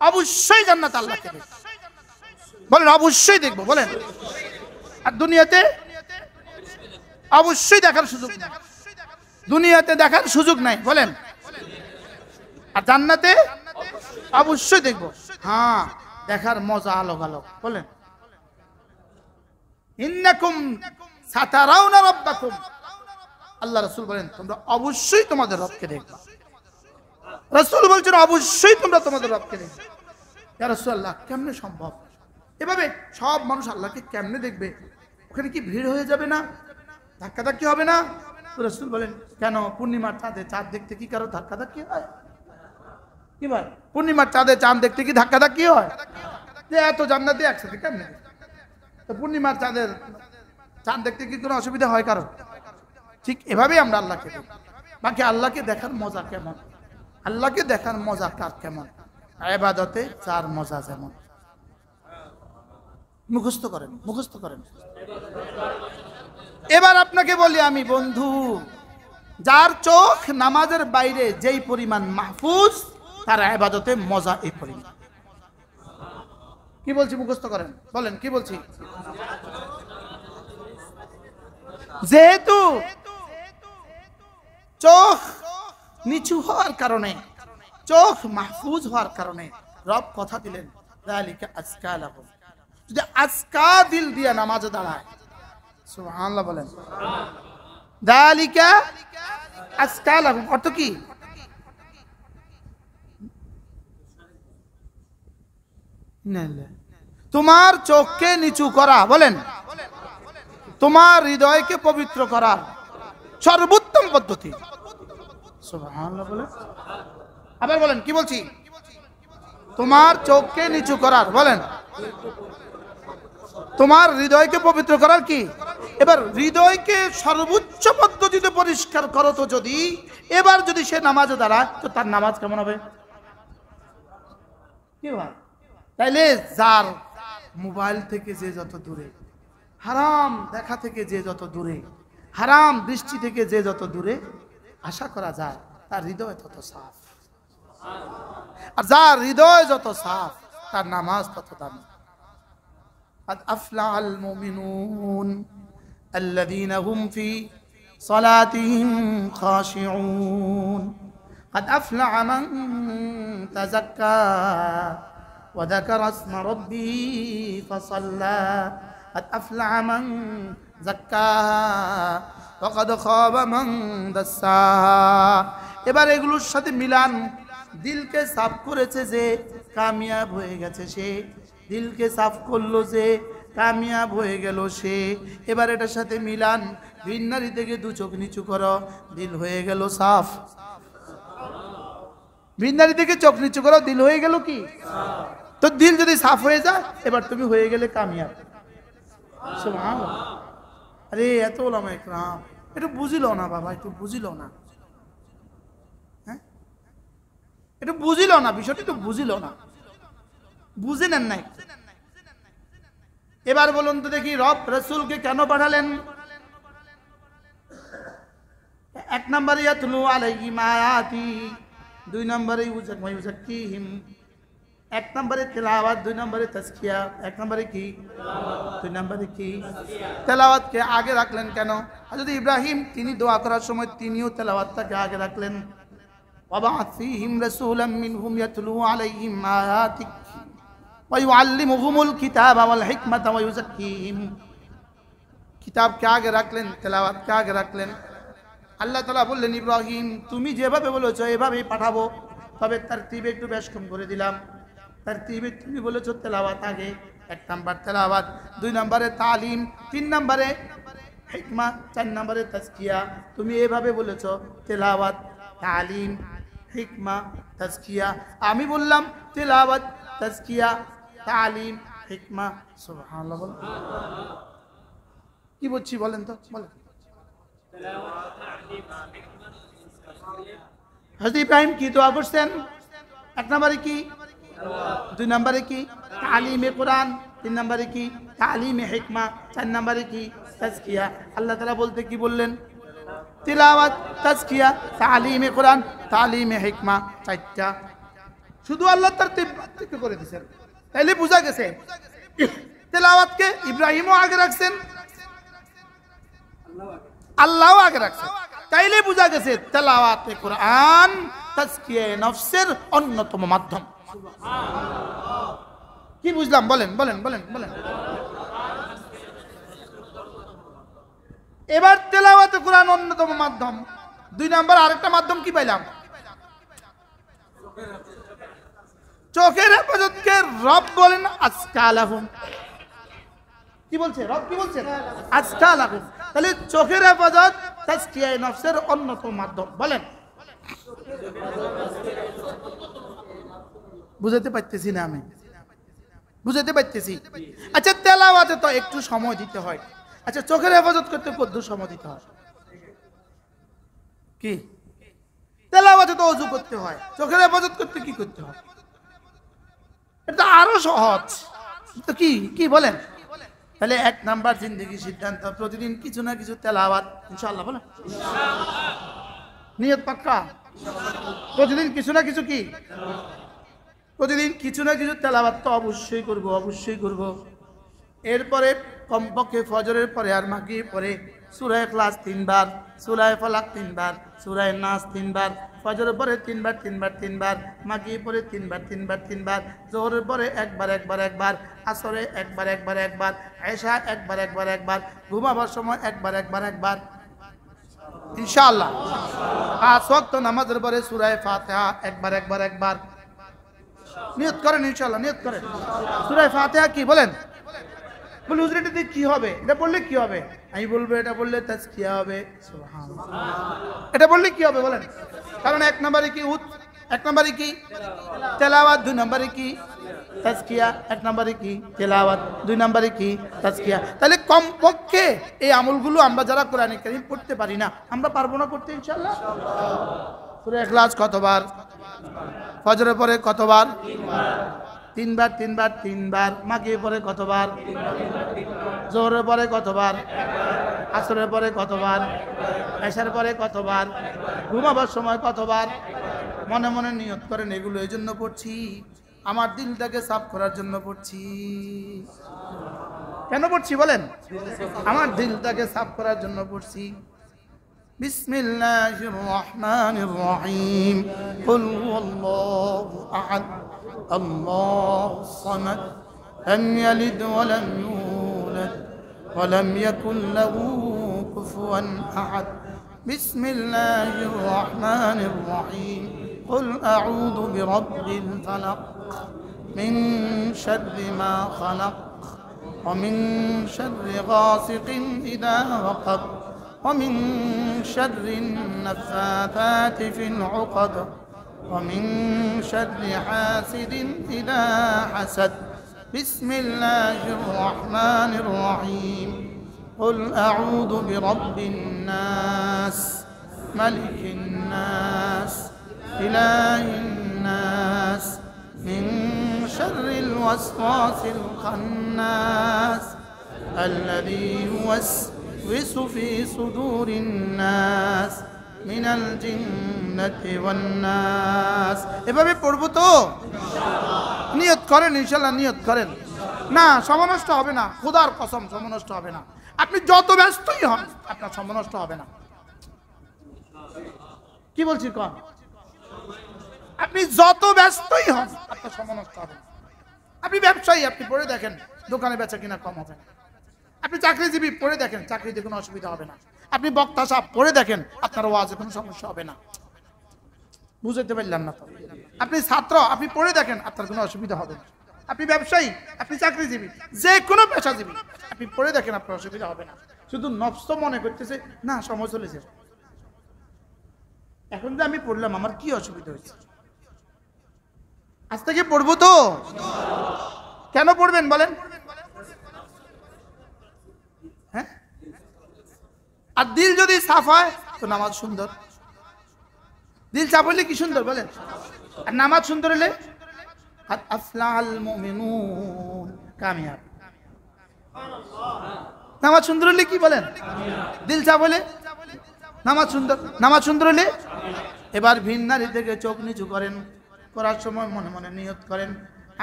[SPEAKER 1] অবশ্যই জান্নাত আল্লাহকে দেখবে, বলেন অবশ্যই দেখবো, বলেন। আর দুনিয়াতে অবশ্যই দেখার সুযোগ নাই, দুনিয়াতে দেখার সুযোগ নাই, বলেন। আর জান্নাতে অবশ্যই দেখবো, হ্যাঁ দেখার মজা আলোক আলোক, বলেন। ইন্নাকুম সাতারাউনা রাব্বাকুম, আল্লাহ রাসূল বলেন তোমরা অবশ্যই তোমাদের রবকে দেখবে। রাসূল বলছেন অবশ্যই তোমরা তোমাদের রবকে দেখবে। ইয়া রাসূলুল্লাহ কেমনে সম্ভব? এভাবে সব মানুষ আল্লাহকে কেমনে দেখবে? ওখানে কি ভিড় হয়ে যাবে না? ধাক্কাধাক্কি হবে না? রাসূল বলেন কেন? পূর্ণিমার চাঁদে চাঁদ দেখতে কি কারো ধাক্কাধাক্কি হয়? কি ভাই, পূর্ণিমার চাঁদে চাঁদ দেখতে কি ধাক্কাধাক্কি হয়? যে এত জান্নাতে একসাথে কেমনে? তো পূর্ণিমার চাঁদের চাঁদ দেখতে কি কোনো অসুবিধা হয় কারো? ঠিক এভাবেই আমরা আল্লাহকে দেখি। বাকি আল্লাহকে দেখার মজা কেমন? আল্লাহকে দেখার মজা কার কেমন? ইবাদতে যার মজা যেমন। মুখস্থ করেন, মুখস্থ করেন। এবার আপনাকে বলি আমি, বন্ধু, যার চোখ নামাজের বাইরে যেই পরিমাণ মাহফুজ, তার ইবাদতে মজা এই পরিমাণ। কি বলছি? মুখস্থ করেন, বলেন কি বলছি? যেহেতু চোখ নিচু হওয়ার কারণে, চোখ মাহফুজ হওয়ার কারণে রব কথা দিলেন যালিকা আজকা লাহুম। যদি আজকা দিল দিয়ে নামাজে দাঁড়ায়, সুবহানাল্লাহ বলেন, যালিকা আজকা লাহুম অর্থ কি? তোমার চোখকে নিচু করা, বলেন, তোমার হৃদয়কে পবিত্র করা সর্বোত্তম পদ্ধতি। সুবহানাল্লাহ বলেন, আবার বলেন কি বলছি? তোমার চোখকে নিচু করার, বলেন, তোমার হৃদয়কে পবিত্র করার কি? এবার হৃদয়কে সর্বোচ্চ পদ্ধতিতে পরিষ্কার করো তো যদি, এবার যদি সে নামাজে দাঁড়ায় তো তার নামাজ কেমন হবে? কি ভাই? তাইলে যার মোবাইল থেকে যে যত দূরে, হারাম দেখা থেকে যে যত দূরে, হারাম দৃষ্টি থেকে যে যত দূরে, আশা করা যায় তার হৃদয় তত সাফ। আর যার হৃদয় যত সাফ তার নামাজ তত দামি। قد أفلح المؤمنون الذين هم في صلاتهم خاشعون قد أفلح من تزكى وذكر اسم ربه فصلى قد أفلح من زكاها وقد خاب من دساها। এবার এগুলোর সাথে মিলান, দিলকে সাফ করেছে যে কামিয়াব হয়ে গেছে সে, দিলকে সাফ করলো যে কামিয়াব হয়ে গেল সে। এবার এটার সাথে মিলান, ভিন্নারি থেকে দু চোখ নিচু করো, দিল হয়ে গেল সাফ। ভিন্নারি থেকে চোখ নিচু করো, দিল হয়ে গেল কি? তো দিল যদি সাফ হয়ে যায়, এবার তুমি হয়ে গেলে কামিয়াব। সুবহানাল্লাহ। আরে এত ওলামা ইকরাম, একটু বুঝিল না বাবা, একটু বুঝিল না, হ্যাঁ একটু বুঝিল না, বিষয়টি তো বুঝিল না, বুঝে নেন নাই। এবার বলুন তো দেখি, রব রাসূলকে কেন পাঠালেন? এক নম্বরে ইয়াতলু আলাইহিম আয়াতি, দুই নম্বরে ইউযাক্কিহিম, এক নম্বরে তেলাওয়াত, দুই নম্বরে তাজকিয়া। এক নম্বরে কি? দুই নম্বরে কি? তেলাওয়াতকে আগে রাখলেন কেন? হযরত ইব্রাহিম তিনি দোয়া করার সময় তিনিও তেলাওয়াতটাকে আগে রাখলেন। ওয়াবা'আথ ফীহিম রাসূলাম মিনহুম ইয়াতলু আলাইহিম আয়াতিক ওয়া ইউআল্লিমুহুমুল কিতাবা ওয়াল হিকমাতা ওয়া ইউযাক্কিহিম। কিতাবকে আগে রাখলেন, তেলাওয়াতকে আগে রাখলেন। আল্লাহ তাআলা বললেন, ইব্রাহিম তুমি যেভাবে বলেছো এভাবেই পাঠাবো, তবে তারতিবে একটু বেশ কম করে দিলাম। তারতিবে তুমি বলেছো তেলাওয়াত আগে, এক নাম্বার তেলাওয়াত, দুই নম্বরে তালিম, তিন নম্বরে হিকমা, চার নম্বরে তাজকিয়া। তুমি এভাবে বলেছো তেলাওয়াত তালিম, হিকমা, তাজকিয়া। আমি বললাম তিলাওয়াত, তাজকিয়া, তালিম, হিকমা। সুবহানাল্লাহ বলেন। কি বলছি বলেন তো, বলেন। হযরত ইব্রাহিম কি দোয়া করছেন? এক নম্বরে কি? দুই নম্বরে কি? তালিমে কোরআন। তিন নম্বরে কি? তালিমে হিকমা। চার নম্বরে কি? তাজকিয়া। আল্লাহ তাআলা বলতে কি বললেন? তিলাওয়াত, তাজকিয়া, তালিমে কোরআন, তালিমে হিকমা, চারটা। শুধু আল্লাহ তারতিব করে দিয়েছেন। তাইলে বোঝা গেছে তেলাওয়াতকে ইব্রাহিমও আগে রাখছেন, আল্লাহও আগে রাখছেন। তাইলে বোঝা গেছে তেলাওয়াতে কোরআন তাজকিয়ায়ে নফসের অন্যতম মাধ্যম। কি বুঝলাম বলেন, বলেন, বলেন, বলেন। এবার তেলাওয়াতে কোরআন অন্যতম মাধ্যম। দুই নাম্বার আরেকটা মাধ্যম কি পাইলাম? চোখের হেফাজতকে রব বলেন আজকালাহুম। কি বলছে রব? কি বলছেন? আজকালাহুম। তাহলে চোখের হেফাজত তাজকিয়ায়ে নফসের অন্যতম মাধ্যম। বলেন। বুঝাতে পারতেছি না আমি? বুঝাতে পারতেছি? আচ্ছা, তেলাওয়াতে তো একটু সময় দিতে হয়। আচ্ছা, চোখের হেফাজত করতে কত সময় দিতে হয়? কি? তেলাওয়াতে তো ওযু করতে হয়, চোখের হেফাজত করতে কি করতে হয়? এটা আরো সহজ তো। কি কি বলেন? তাহলে এক নাম্বার জিন্দেগি সিদ্ধান্ত, প্রতিদিন কিছু না কিছু তেলাওয়াত ইনশাআল্লাহ। বলেন নিয়ত পাক্কা। প্রতিদিন কিছু না কিছু কি? প্রতিদিন কিছু না কিছু তেলাওয়াত তো অবশ্যই করব, অবশ্যই করব। এরপরে কমপক্ষে ফজরের পরে আর মাগরিবের পরে সূরা ইখলাস 3 বার, সূরা ফালাক 3 বার, সূরা নাস 3 বার, ফজরের পরে 3 বার 3 বার 3 বার, মাগরিবের পরে 3 বার 3 বার 3 বার, যোহরের পরে একবার একবার একবার, আসরে একবার একবার একবার, এশা একবার একবার একবার, ঘুমাবার সময় একবার একবার একবার ইনশাআল্লাহ। 5 ওয়াক্ত নামাজের পরে সূরা ফাতিহা একবার একবার একবার। নিয়ত করেন ইনশাআল্লাহ, নিয়ত করেন। সূরা ফাতিহা কি বলেন? বলে হুজুর এটা দিয়ে কি হবে? এটা বললে কি হবে? আমি বলবো এটা বললে তাজকিয়া হবে। সুবহানাল্লাহ। এটা বললে কি হবে বলেন? কারণ এক নম্বরে কি এক নম্বরে কি তেলাওয়াত, দুই নম্বরে কি তাজকিয়া। এক নম্বরে কি তেলাওয়াত, দুই নম্বরে কি তাজকিয়া। তাহলে কমপক্ষে এই আমলগুলো আমরা যারা কোরআন কারীম পড়তে পারি না, আমরা পারবো না করতে ইনশাআল্লাহ। সূরা ইখলাস কতবার? ফজরের পরে কতবার? 3 বার 3 বার 3 বার। মাগরিবের পরে কতবার? যোহরের পরে কতবার? আসরের পরে কতবার? এশার পরে কতবার? ঘুমাবার সময় কতবার? মনে মনে নিয়ত করেন এগুলো এই জন্য পড়ছি, আমার দিলটাকে সাফ করার জন্য পড়ছি। কেন পড়ছি বলেন? আমার দিলটাকে সাফ করার জন্য পড়ছি। বিসমিল্লাহির রহমানির রহিম। কুল হুয়াল্লাহু আহাদ, আল্লাহুস সামাদ, লাম ইয়ালিদ ওয়া লাম ইউলাদ ওয়া লাম ইয়াকুল লাহু কুফুয়ান আহাদ। বিসমিল্লাহির রহমানির রহিম। কুল আউযু বিরাব্বিল ফালাক, মিন শাররি মা খালাক, ওয়া মিন শাররি গাসিকিন ইযা ওয়াকাব, ومن شر النفاثات في العقد، ومن شر حاسد إذا حسد. بسم الله الرحمن الرحيم. قل أعوذ برب الناس، ملك الناس، إله الناس، من شر الوسواس الخناس الذي يوسوس في صدور الناس من الجنة والناس. এভাবে পড়বো তো? নিয়ত করেন ইনশাআল্লাহ, নিয়ত করেন। না, সময় নষ্ট হবে না, খোদার কসম সময় নষ্ট হবে না। আপনি যত ব্যস্তই হন আপনার সময় নষ্ট হবে না। কি বলছি কোন? আপনি যত ব্যস্তই হন আপনার সময় নষ্ট হবে না। আপনি ব্যবসায়ী, আপনি পড়ে দেখেন দোকানে বেচা কিনা কম হবে না। আপনি চাকরিজীবী, পড়ে দেখেন চাকরিতে কোনো অসুবিধা হবে না। আপনি বক্তা সাহেব, পড়ে দেখেন আপনার ওয়াজে কোনো সমস্যা হবে না। বুঝতে পারলাম না তো? আপনি ছাত্র, আপনি পড়ে দেখেন আপনার কোনো অসুবিধা হবে না। আপনি ব্যবসায়ী, আপনি চাকরিজীবী, যে কোনো পেশাজীবী, আপনি পড়ে দেখেন আপনার অসুবিধা হবে না। শুধু নফস মনে করতেছে না সময় চলেছে। এখন যে আমি পড়লাম আমার কি অসুবিধা হয়েছে? আজ থেকে পড়বো তো। কেন পড়বেন বলেন? হ্যাঁ, আর দিল যদি সাফ হয় তো নামাজ সুন্দর। দিল সাফ হলে কি সুন্দর বলেন? আর নামাজ সুন্দর হলে আফলাল মুমিনুন, কামিয়াব। নামাজ সুন্দর হলে কি বলেন? দিল সাফ হলে নামাজ সুন্দর। নামাজ সুন্দর হলে এবার ভিন নারী থেকে চোখ নিচু করেন, করার সময় মনে মনে নিয়ত করেন,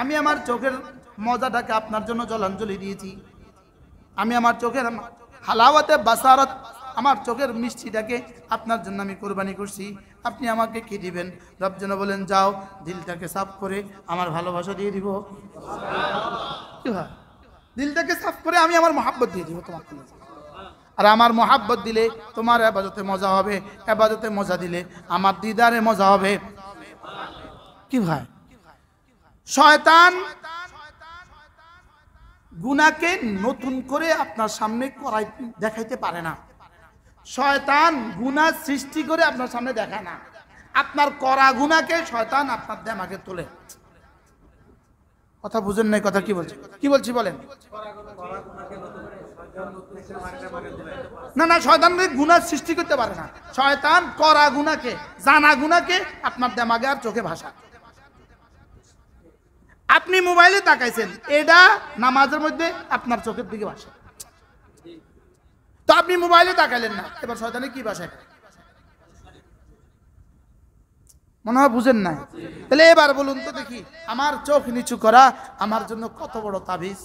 [SPEAKER 1] আমি আমার চোখের মজাটাকে আপনার জন্য জলাঞ্জলি দিয়েছি। আমি আমার চোখের হালাওয়াতে বাসারত, আমার চোখের মিষ্টিটাকে আপনার জন্য আমি কোরবানি করছি। আপনি আমাকে কি দিবেন? রব যেন বলেন, যাও দিলটাকে সাফ করে আমার ভালোবাসা দিয়ে দিব। কি হয়? দিলটাকে সাফ করে আমি আমার মহাব্বত দিয়ে দিব তোমাকে। আর আমার মহাব্বত দিলে তোমার ইবাদতে মজা হবে, ইবাদতে মজা দিলে আমার দিদারে মজা হবে। কি ভাই? শয়তান গুনাহকে নতুন করে আপনার সামনে করাই দেখাইতে পারে না। শয়তান গুনাহ সৃষ্টি করে আপনার সামনে দেখায় না। আপনার করা গুনাহকে শয়তান আপনার দিমাগে তোলে। কথা বুঝেন নাই? কথা কি বলছি? কি বলছি বলেন? না না, শয়তান গুনাহ সৃষ্টি করতে পারে না। শয়তান করা গুনাহকে, জানা গুনাহকে আপনার দিমাগে আর চোখে ভাষা। আপনি মোবাইলে তাকাইছেন, এটা নামাজের মধ্যে আপনার চোখের দিকে ভাষা। তো আপনি মোবাইলে তাকাইলেন না, এবার শয়তানে কি ভাষায়? মনে হয় বুঝেন নাই। তাহলে এবার বলুন তো দেখি, আমার চোখ নিচু করা আমার জন্য কত বড় তাবিজ,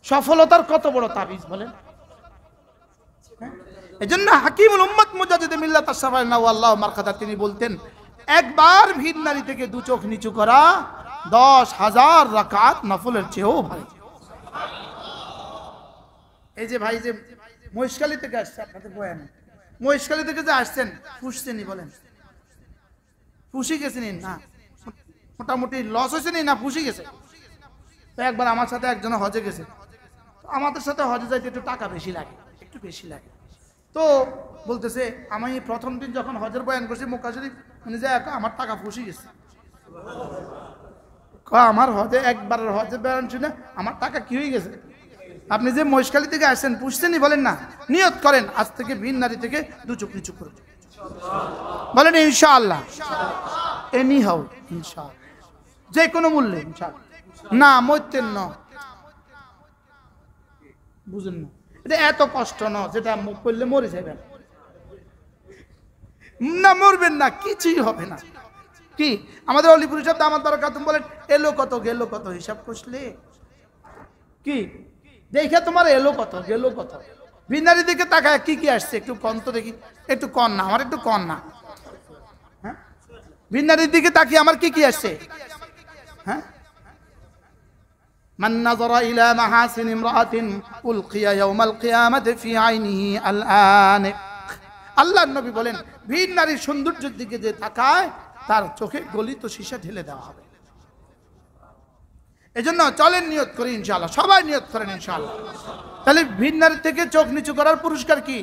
[SPEAKER 1] সফলতার কত বড় তাবিজ বলেন? এজন্য হাকিমুল উম্মত মুজাদ্দিদ মিল্লাত আশ-শাফাঈ নাওয়াল্লাহু মারকাদা তিনি বলতেন, একবার ভিন নারী থেকে দু চোখ নিচু করা 10,000 রাকাত নফলের চেয়েও ভালো। এই যে ভাই যে মহেশখালী থেকে আসছে আপনাদের বয়ানে, মহেশখালী থেকে যে আসছেন, ফুসছেনি বলেন? ফুসি গেছেন না? মোটামুটি লস হয়েছে না ফুসি গেছে? তো একবার আমার সাথে একজন হজে গেছে। আমাদের সাথে হজে যাইতে একটু টাকা বেশি লাগে, একটু বেশি লাগে। তো বলতেছে, আমি প্রথম দিন যখন হজের বয়ান করছি মক্কা শরীফ, উনি যে আমার টাকা ফুসি গেছে। আমার হজে একবার হজের বয়ান শুনে আমার টাকা কি হয়ে গেছে? আপনি যে মহেশখালী থেকে আসছেন পুষছেনই বলেন না? নিয়ত করেন আজ থেকে ভিন নারী থেকে দু চোখ নিচু করুন, বলেন ইনশাআল্লাহ। এনি হাউ ইনশাআল্লাহ, যে কোনো মূল্যে ইনশাআল্লাহ। না মরতেন না, বুঝেন না? এটা এত কষ্ট না যেটা করলে মরে যাবেন না, মরবেন না, কিছুই হবে না। কি আমাদের অলিপুর সাহেব দামাত বারাকাতুহু বলেন, এলো কত গেল কত হিসাব করলে কি দেখে তোমার এলো কত গেল কত? বিনারি দিকে তাকায় কি কি আসছে একটু কন তো দেখি, একটু কন না, আমার একটু কন না। হ্যাঁ, বিনারির দিকে তাকিয়ে আমার কি কি আসছে? হ্যাঁ, মান নাযারা ইলা মাহাসিন ইমরাআতিন উলকিয়া ইয়াউমাল কিয়ামাতি ফি আইনিহি আল-আনিক। আল্লাহর নবী বলেন, ভিন নারীর সৌন্দর্যের দিকে যে তাকায় তার চোখে গলিত সীসা ঢেলে দেওয়া হবে। এজন্য চলেন নিয়ত করি ইনশাআল্লাহ, সবাই নিয়ত করেন ইনশাআল্লাহ। তাহলে ভিন নারী থেকে চোখ নিচু করার পুরস্কার কি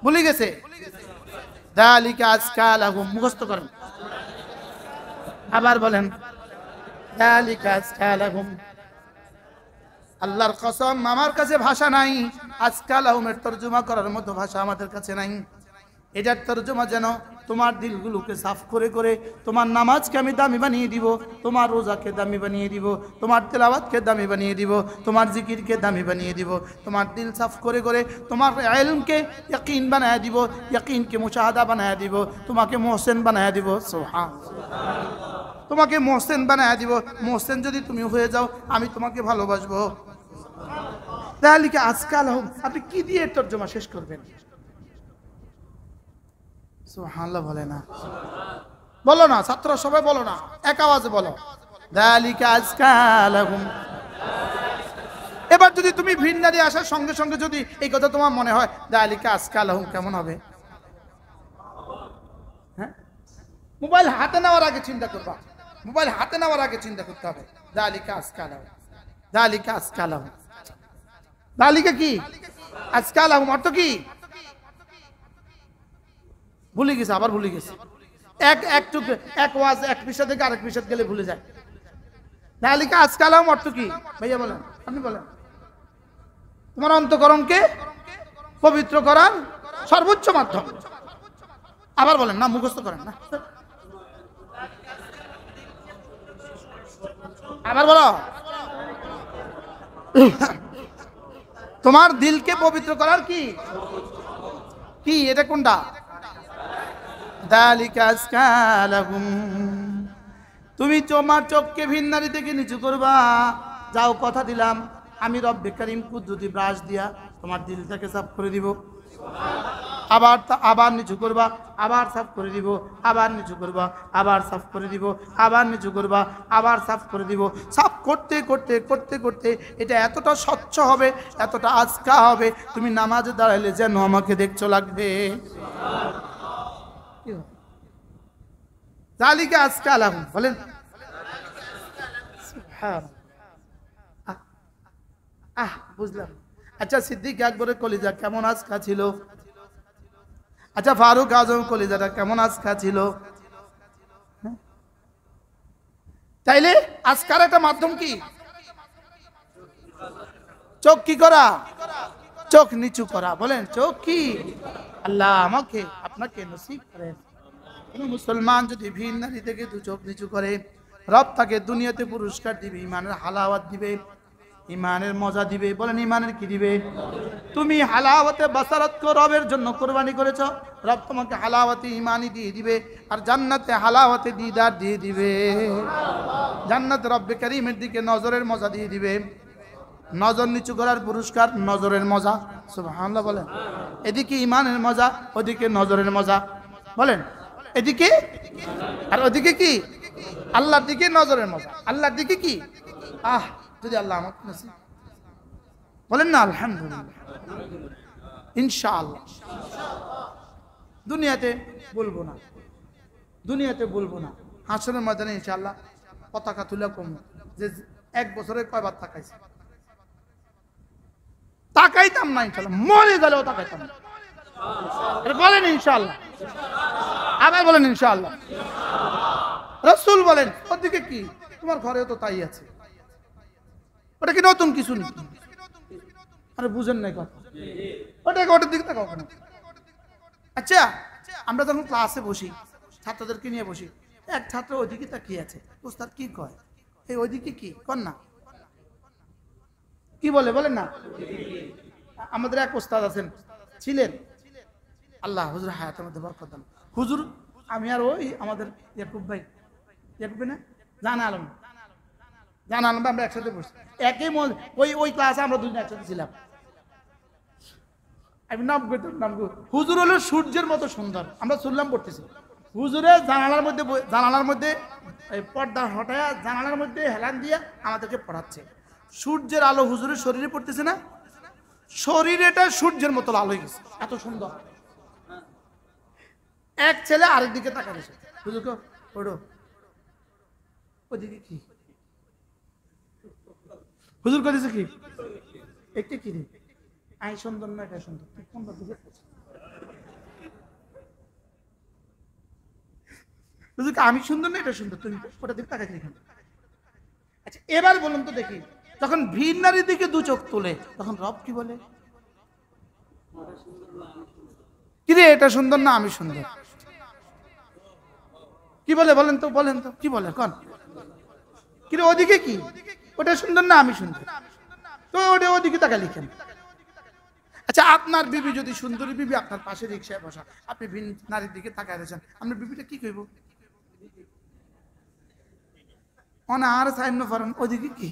[SPEAKER 1] ভুলে গেছে? যালিকা আজকা লাহুম, মুখস্থ করেন, আবার বলেন যালিকা আজকা লাহুম। আল্লাহর কসম, আমার কাছে ভাষা নাই, আজকা লাহুমের তরজমা করার মতো ভাষা আমাদের কাছে নাই। এটার তরজমা যেন তোমার দিলগুলোকে সাফ করে করে তোমার নামাজকে আমি দামি বানিয়ে দিব, তোমার রোজাকে দামি বানিয়ে দিব, তোমার তেলাওয়াতকে দামি বানিয়ে দিব, তোমার জিকিরকে দামি বানিয়ে দিব। তোমার দিল সাফ করে করে তোমার ইলমকে ইয়াকিন বানায় দিব, ইয়াকিনকে মুশাহাদা বানায় দিব, তোমাকে মুহসিন বানায় দিব। সুবহানাল্লাহ, তোমাকে মুহসিন বানায় দিব। মুহসিন যদি তুমি হয়ে যাও আমি তোমাকে ভালোবাসবো। তাহলে আজকাল হোক, আপনি কি দিয়ে তরজমা শেষ করবেন? সুবহানাল্লাহ বলে না, বলো না ছাত্র সবাই বলো না, এক আওয়াজে বলো যালিকা আজকা লাহুম। এবার যদি তুমি ভিন নারী আসার সঙ্গে সঙ্গে যদি এই কথা তোমার মনে হয় যালিকা আজকা লাহুম, কেমন হবে? হ্যাঁ, মোবাইল হাতে নেওয়ার আগে চিন্তা করবা, মোবাইল হাতে নেওয়ার আগে চিন্তা করতে হবে যালিকা আজকা লাহুম, যালিকা আজকা লাহুম। যালিকা কি? আজকা লাহুম অর্থ কি? ভুলে গেছে, আবার ভুলে গেছে। এক ওয়াজ এক পৃষ্ঠা থেকে আরেক পৃষ্ঠা গেলে ভুলে যায়। তাহলিকা আজকালাম অর্থ কি ভাইয়া বলেন, আপনি বলেন। তোমার অন্তঃকরণকে পবিত্র করার সর্বোচ্চ মাধ্যম। আবার বলেন না, মুখস্থ করেন না, আবার বলো। তোমার দিলকে পবিত্র করার কি কি এটা কোনটা? দালিকা আসকালাহুম। তুমি তোমার চোখকে ভিন্নারি থেকে নিচু করবা। যাও, কথা দিলাম আমি রব্বে কারীম কুদরতি ব্রাশ দিয়া তোমার দিলটাকে সাফ করে দিব। আবার নিচু করবা, আবার সাফ করে দিব, আবার নিচু করবা, আবার সাফ করে দিব, আবার নিচু করবা, আবার সাফ করে দিব। সাফ করতে করতে করতে করতে এটা এতটা স্বচ্ছ হবে, এতটা আজকা হবে, তুমি নামাজে দাঁড়াইলে যেন আমাকে দেখছো লাগবে। জালিকা আজকা লাহুম, বলেন বুঝলাম। আচ্ছা, সিদ্দিক আকবরের কলিজা কেমন আজকা ছিল? আচ্ছা, ফারুক আজম কলিজাটা কেমন আজকা ছিল? তাইলে আজকার একটা মাধ্যম কি? চোখ কি করা? চোখ নিচু করা। বলেন চোখ কি? আল্লাহ আমাকে আপনাকে নসিব করেন। কোন মুসলমান যদি ভিন নারী থেকে দু চোখ নিচু করে, রব তাকে দুনিয়াতে পুরস্কার দিবে, ইমানের হালাওয়াত দিবে, ইমানের মজা দিবে। বলেন ইমানের কি দিবে? তুমি হালাওয়াতে বাসারাত কো রবের জন্য কুরবানি করেছো, রব তোমাকে হালাওয়াতে ইমানি দিয়ে দিবে, আর জান্নাতে হালাওয়াতে দিদার দিয়ে দিবে। জান্নাত রব্বে কারীমের দিকে নজরের মজা দিয়ে দিবে। নজর নিচু করার পুরস্কার নজরের মজা। সুবহানাল্লাহ বলেন। এদিকে ইমানের মজা, ওদিকে নজরের মজা। বলেন এদিকে আর ওদিকে কি? আল্লাহর দিকে নজরের মজা, আল্লাহর দিকে কি? যদি আল্লাহ আমাকে নসিব বলেন না আলহামদুলিল্লাহ, ইনশাআল্লাহ। দুনিয়াতে বলবো না, দুনিয়াতে বলবো না, হাসরের ময়দানে ইনশাআল্লাহ পতাকা তুলে কম যে এক বছরে কয়বার তাকাইছে। তাকাইতাম না ইনশাআল্লাহ, মরে গেলেও তাকাইতাম না। বলেন ইনশাআল্লাহ, আবার বলেন ইনশাআল্লাহ। রাসূল বলেন ওদিকে কি? তোমার ঘরেও তো তাই আছে, ওটা কি নতুন কিছু নেই? আরে বুঝেন নাই কথা, ওটার দিকে তাকাও কেন? আচ্ছা, আমরা যখন ক্লাসে বসি, ছাত্রদেরকে নিয়ে বসি, এক ছাত্র ওইদিকে তাকিয়ে আছে, ওস্তাদ কি কয়, এই ওইদিকে কি কর না, কি বলে বলেন না। আমাদের এক ওস্তাদ আছেন, ছিলেন, আল্লাহ হুজুর হায়াতের মধ্যে বরকত দান। হুজুর আমি আর ওই আমাদের ইয়াকুব ভাই, ইয়াকুব না, জানা আলম আমরা একসাথে বসছি, একই ওই ক্লাসে আমরা দুজন একসাথে ছিলাম। আমি নাম হুজুর হলো সূর্যের মতো সুন্দর। আমরা শুনলাম পড়তেছি, হুজুরের জানালার মধ্যে পর্দা হটায়া জানালার মধ্যে হেলান দিয়ে আমাদেরকে পড়াচ্ছে। সূর্যের আলো হুজুরের শরীরে পড়তেছে না, শরীরেটা সূর্যের মতো আলো হয়ে গেছে, এত সুন্দর। এক ছেলে আরেক দিকে তাকা দিয়েছে, হুজুরকে পড়ো, ওদিকে কি? হুজুর করেছে কি? একটা কি রে, আই সুন্দর না এটা সুন্দর, তুই কোনটা দিকে? হুজুরকে আমি সুন্দর না এটা সুন্দর, তুমি ওটা দিকে তাকাচ্ছি কেন? আচ্ছা এবার বলুন তো দেখি, যখন ভিন নারীর দিকে দু চোখ তোলে তখন রব কি বলে? কি রে এটা সুন্দর না আমি সুন্দর? কি বলে বলেন তো, বলেন তো কি বলে কোন? কি রে ওদিকে কি, ওটা সুন্দর না আমি সুন্দর? তো ওটা ওদিকে তাকা লিখেন। আচ্ছা আপনার বিবি যদি সুন্দরী বিবি আপনার পাশে রিকশায় বসা, আপনি ভিন নারীর দিকে তাকায় রয়েছেন, আপনার বিবিটা কি কইব? আর সাইন ফরেন ওদিকে কি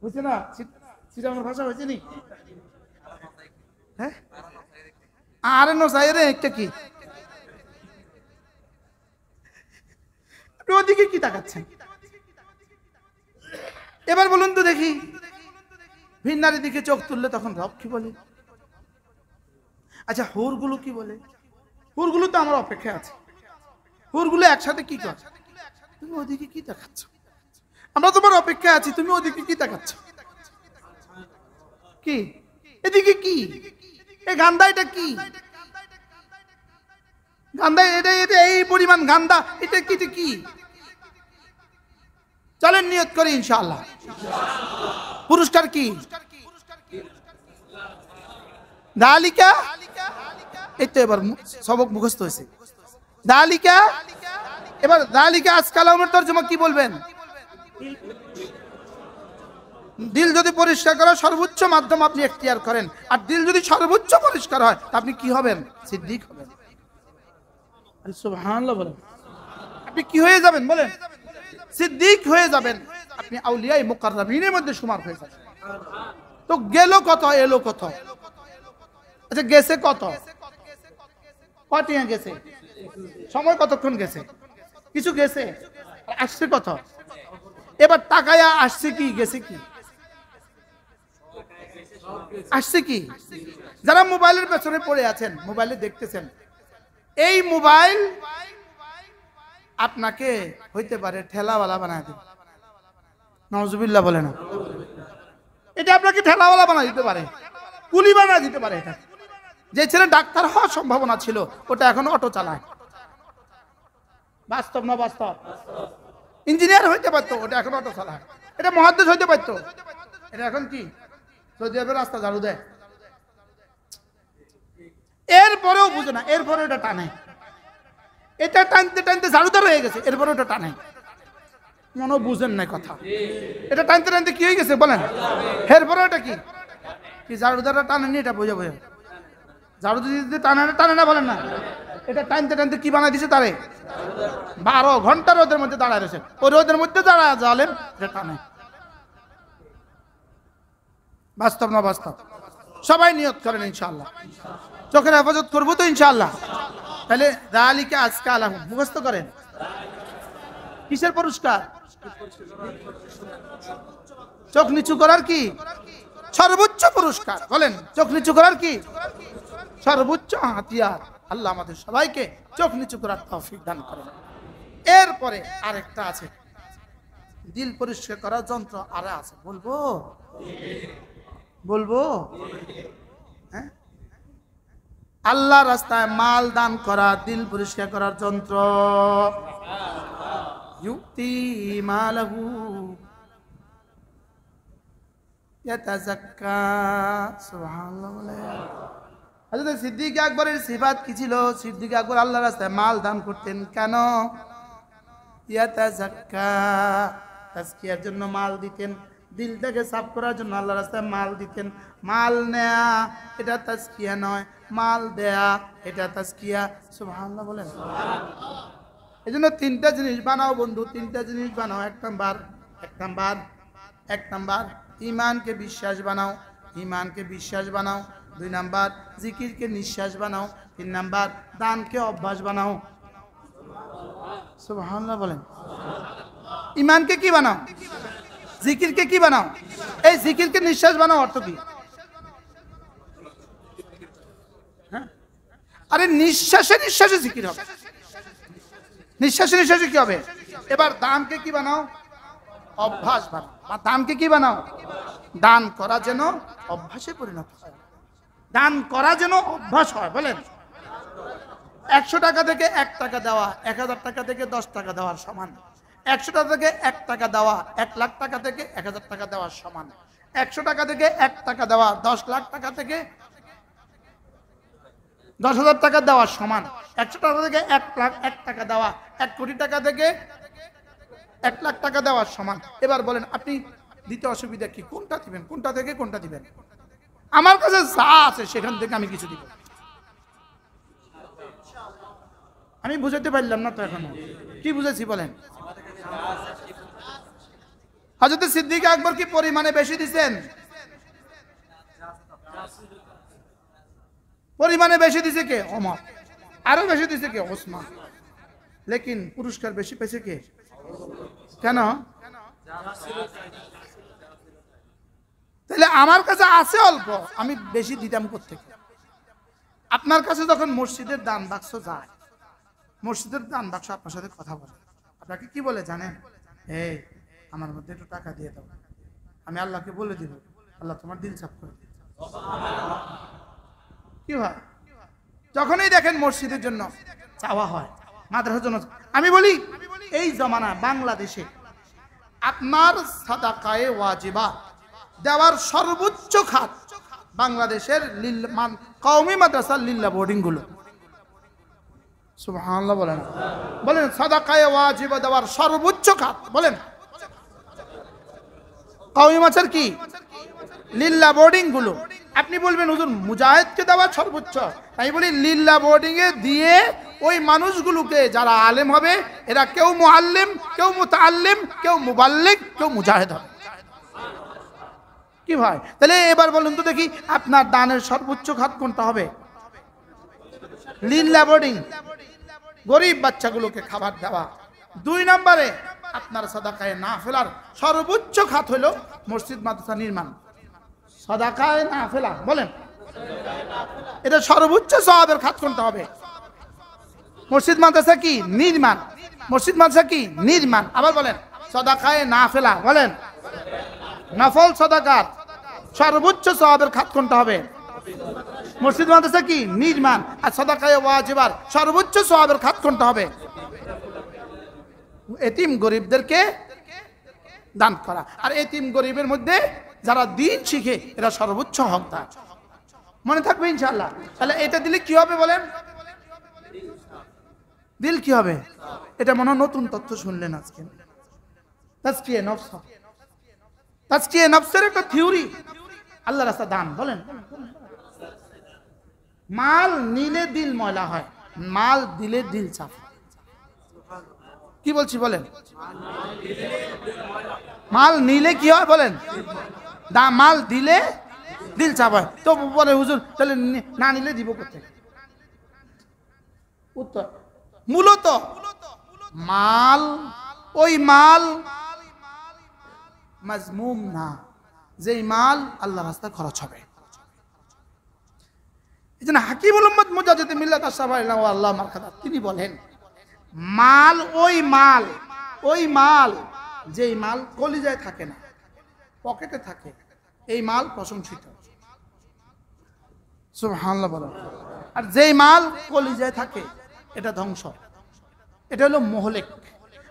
[SPEAKER 1] বুঝছে না? সিটামের ভাষা হয়েছে নি? হ্যাঁ আরে নো সাই রে একটা কি, ওদিকে কি তাকাচ্ছেন? এবার বলুন তো দেখি, ভিন নারীর দিকে চোখ তুললে তখন রব কি বলে? আচ্ছা হুরগুলো কি বলে? হুরগুলো তো আমার অপেক্ষা আছে, হুরগুলো একসাথে কি করে? তুমি ওদিকে কি দেখাচ্ছ? আমরা তোমার অপেক্ষা আছি, তুমি ওদিকে কি দেখাচ্ছ? কি এদিকে কি? এই গান্দা এটা কি? গান্দা, এটা এটা এই পরিমাণ গান্দা, এটা কি কি? চলেন নিয়ত করি ইনশাআল্লাহ। পুরস্কার কি? দালিকা, এই তো এবার সবক মুখস্থ হয়েছে। দালিকা, এবার দালিকা আজকালামের তরজমা কি বলবেন? দিল যদি পরিষ্কার করার সর্বোচ্চ মাধ্যম আপনি এখতিয়ার করেন, আর দিল যদি সর্বোচ্চ পরিষ্কার হয় আপনি কি হবেন? সিদ্দিক হবেন। সুবহানাল্লাহ বলেন। আপনি কি হয়ে যাবেন বলেন? সিদ্দিক হয়ে যাবেন। আপনি আউলিয়ায়ে মুকাররাবিনের মধ্যে শুমার হয়ে যাবেন। তো গেল কত, এলো কত? আচ্ছা গেছে কত? কটিয়া গেছে? সময় কতক্ষণ গেছে? কিছু গেছে। আসছে কত? এবার তাকায়া আসছে কি, গেছে কি? আসছে কি? যারা মোবাইলের পেছনে পড়ে আছেন, মোবাইলে দেখতেছেন, এই মোবাইল আপনাকে হইতে পারে ঠেলাওয়ালা বানায় দিবে। নাউজুবিল্লাহ বলে না। এটা আপনাকে ঠেলাওয়ালা বানায় দিতে পারে, কুলি বানায় দিতে পারে। এটা যে ছেলে ডাক্তার হওয়ার সম্ভাবনা ছিল, ওটা এখন অটো চালায়। বাস্তব না বাস্তব? ইঞ্জিনিয়ার হইতে পারতো, ওটা এখন অটো চালায়। এটা মুহাদ্দিস হইতে পারতো, এটা এখন কি সৌদি আরবের রাস্তা ঝাড়ু দেয়। এরপরেও বুঝে না, এরপরে ওটা টানে। এটা টানতে টানতে ঝাড়ুদার হয়ে গেছে, এরপরে ওটা টানে। মনে বুঝেন না কথা। এটা টানতে টানতে কি হয়ে গেছে বলেন? এরপরে ওটা কি কি ঝাড়ুদারটা টানেনি, এটা বোঝা বোঝা। ঝাড়ু দিতে টানে না, টানে না বলেন না। এটা টানতে টানতে কি বানাই দিছে তারে? 12 ঘন্টা রোদের মধ্যে দাঁড়ায় রয়েছে। ওই রোদের মধ্যে দাঁড়ায় জালেম, এটা টানে। বাস্তব না বাস্তব? সবাই নিয়ত করেন ইনশাআল্লাহ। চোখের হেফাজত করবো তো ইনশাআল্লাহ। তাহলে যালিকা আজকালাহু মুখস্থ করেন। কিসের পুরস্কার? চোখ নিচু করার কি সর্বোচ্চ পুরস্কার বলেন? চোখ নিচু করার কি সর্বোচ্চ হাতিয়ার। আল্লাহ আমাদের সবাইকে চোখ নিচু করার তৌফিক দান করেন। এরপরে আরেকটা আছে, দিল পরিষ্কার করার যন্ত্র আরে আছে, বলবো বলবো? হ্যাঁ, আল্লাহ রাস্তায় মাল দান করা দিল পরিষ্কার করার যন্ত্র। ইউতি মালাহু ইয়াতাযাক্কা। সুবহানাল্লাহ বলে। হযরত সিদ্দিক আকবরের সিফাত কি ছিল? সিদ্দিক আকবর আল্লাহর রাস্তায় মাল দান করতেন। কেন? ইয়াতাযাক্কা, তাজকিয়ার জন্য মাল দিতেন। দিলটাকে সাফ করার জন্য আল্লাহর রাস্তায় মাল দিতেন। মাল নেয়া এটা তাজকিয়া নয়, মাল দেয়া এটা তাজকিয়া। সুবহানাল্লাহ বলেন। এই জন্য 3টা জিনিস বানাও বন্ধু, 3টা জিনিস বানাও। এক নাম্বার ইমানকে বিশ্বাস বানাও, ইমানকে বিশ্বাস বানাও। 2 নাম্বার জিকিরকে নিঃশ্বাস বানাও। 3 নাম্বার দানকে অভ্যাস বানাও। সুবহানাল্লাহ বলেন। ইমানকে কি বানাও? জিকিরকে কি বানাও? এই জিকিরকে নিঃশ্বাস বানাও অর্থ কি? হ্যাঁ, আরে নিঃশ্বাসে নিঃশ্বাসে জিকির হবে, নিঃশ্বাসে নিঃশ্বাসে কি হবে? এবার দানকে কি বানাও? অভ্যাস বানাও। দানকে কি বানাও? দান করা যেন অভ্যাসে পরিণত হয়, দান করা যেন অভ্যাস হয়। বলেন 100 টাকা থেকে 1 টাকা দেওয়া 1000 টাকা থেকে 10 টাকা দেওয়ার সমান। 100 টাকা থেকে 1 টাকা দেওয়া 1 লাখ টাকা থেকে 1000 টাকা দেওয়ার সমান। 100 টাকা থেকে 1 টাকা দেওয়া 10 লাখ টাকা থেকে 10,000 টাকা দেওয়ার সমান। 100 টাকা থেকে 1 টাকা দেওয়া 1 কোটি টাকা থেকে 1 লাখ টাকা দেওয়ার সমান। এবার বলেন আপনি দিতে অসুবিধা কি? কোনটা দিবেন? কোনটা থেকে কোনটা দিবেন? আমার কাছে যা আছে সেখান থেকে আমি কিছু দিব। আমি বুঝাতে পারলাম না তো এখনো। কি বুঝেছি বলেন? হযরত সিদ্দিক আকবর কি পরিমাণে বেশি দিবেন? পরিমাণে বেশি দিছে কে? ওমর। আরো বেশি দিছে কে? ওসমান। লেকিন পুরস্কার বেশি পেয়েছে কে? কেন? তাহলে আমার কাছে আছে অল্প, আমি বেশি দিতাম কোত্থেকে? আপনার কাছে যখন মসজিদের দান বাক্স যায়, মসজিদের দান বাক্স আপনার সাথে কথা বলে, আপনাকে কি বলে জানেন? এই আমার মধ্যে একটু টাকা দিয়ে দাও, আমি আল্লাহকে বলে দিব, আল্লাহ তোমার দিল সাফ করে দিবে। কি হয়? যখনই দেখেন মসজিদের জন্য চাওয়া হয় মাদ্রাসার জন্য। আমি বলি এই জমানা বাংলাদেশে আপনার সাদাকায়ে ওয়াজিবা দেওয়ার সর্বোচ্চ খাত বাংলাদেশের কওমি মাদ্রাসার লিল্লা বোর্ডিং গুলো। সুবহানাল্লাহ বলেন, বলেন সাদাকায়ে ওয়াজিবা দেওয়ার সর্বোচ্চ খাত বলেন কওমি মাদ্রাসার কি লিল্লা বোর্ডিং গুলো। আপনি বলবেন হুজুর মুজাহিদকে দেওয়া সর্বোচ্চ, আমি বলি লিল্লা বোর্ডিং এ দিয়ে ওই মানুষগুলোকে যারা আলেম হবে এরা কেউ মুআল্লিম, কেউ মুতাআল্লিম, কেউ মুবাল্লিগ, কেউ মুজাহিদ হবে। কি ভাই তাহলে এবার বলুন তো দেখি আপনার দানের সর্বোচ্চ খাত কোনটা হবে? লিল্লা বোর্ডিং, গরিব বাচ্চাগুলোকে খাবার দেওয়া। 2 নম্বরে আপনার সাদাকায়ে নাফিলার সর্বোচ্চ খাত হলো মসজিদ মাদ্রাসা নির্মাণ। সাদাকায়ে নাফিলা বলেন এটা সর্বোচ্চ সওয়াবের খাত কোনটা হবে? মসজিদ মাদ্রাসা কি নির্মাণ, মসজিদ মাদ্রাসা কি নির্মাণ। আবার বলেন সাদাকায়ে নাফিলা বলেন নফল সাদাকার সর্বোচ্চ সওয়াবের খাত কোনটা হবে? মসজিদ মাদ্রাসা কি নির্মাণ। আর সাদাকায়ে ওয়াজিবার সর্বোচ্চ সওয়াবের খাত কোনটা হবে? এতিম গরিবদেরকে দান করা। আর এতিম গরিবের মধ্যে যারা দিন শিখে এরা সর্বোচ্চ হকদার। মনে থাকবে ইনশাআল্লাহ। তাহলে এটা দিলে কি হবে বলেন? দিল কি হবে? এটা মনে নতুন তথ্য শুনলেন আজকে। তাজকিয়ে নফস, তাজকিয়ে নফসের একটা থিওরি আল্লাহ রাস্তা দান বলেন। মাল নিলে দিল ময়লা হয়, মাল দিলে দিল সাফা। কি বলছি বলেন? মাল নিলে কি হয় বলেন? মাল দিলে দিল চাপ হয়। তো বলে হুজুর তাহলে না নিলে দিব কোথায়? উত্তর মূলত মাল ওই মাল মাজমুম না, যেই মাল আল্লাহ রাস্তায় খরচ হবে। এই জন্য হাকিমুল উম্মত মুজাদ্দিদ মিল্লাত আশরাফ আল্লাহ মারকাত তিনি বলেন মাল ওই মাল যেই মাল কলিজায় থাকে না পকেটে থাকে, এই মাল প্রশংসিত। সুবহানাল্লাহ বলেন। আর যেই মাল কলিজায় থাকে এটা ধ্বংস, এটা হলো মোহলেক।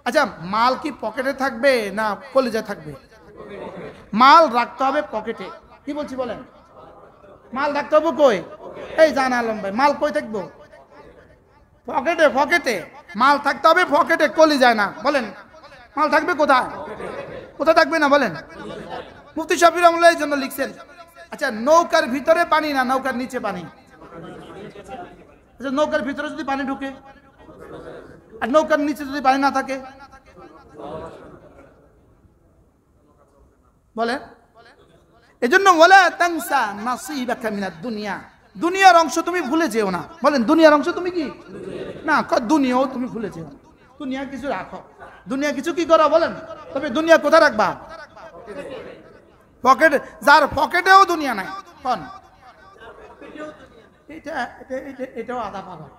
[SPEAKER 1] আচ্ছা মাল কি পকেটে থাকবে না কলিজায় থাকবে? মাল রাখতে হবে পকেটে। কি বলছি বলেন? মাল রাখতে হবে কই? এই জান আলম ভাই মাল কই থাকবো? পকেটে। পকেটে মাল থাকতে হবে পকেটে, কলিজায় না। বলেন মাল থাকবে কোথায়? কোথায় থাকবে না বলেন? মুফতি শফি রহমাতুল্লাহ এই জন্য লিখছেন আচ্ছা নৌকার ভিতরে পানি না নৌকার নিচে পানি? আচ্ছা নৌকার ভিতরে যদি পানি ঢুকে আর নৌকার নিচে যদি পানি না থাকে বলে এজন্য ওয়ালা তানসা নাসিবাকা মিনাদ দুনিয়া, দুনিয়ার অংশ তুমি ভুলে যেও না। বলেন দুনিয়ার অংশ তুমি কি না দুনিয়াও তুমি ভুলে যেও না। দুনিয়া কিছু রাখো, দুনিয়া কিছু কি করো বলেন? তবে দুনিয়া কোথায় রাখবা? পকেট। যার পকেটেও দুনিয়া নাই কোন এটাও আদা পাগল।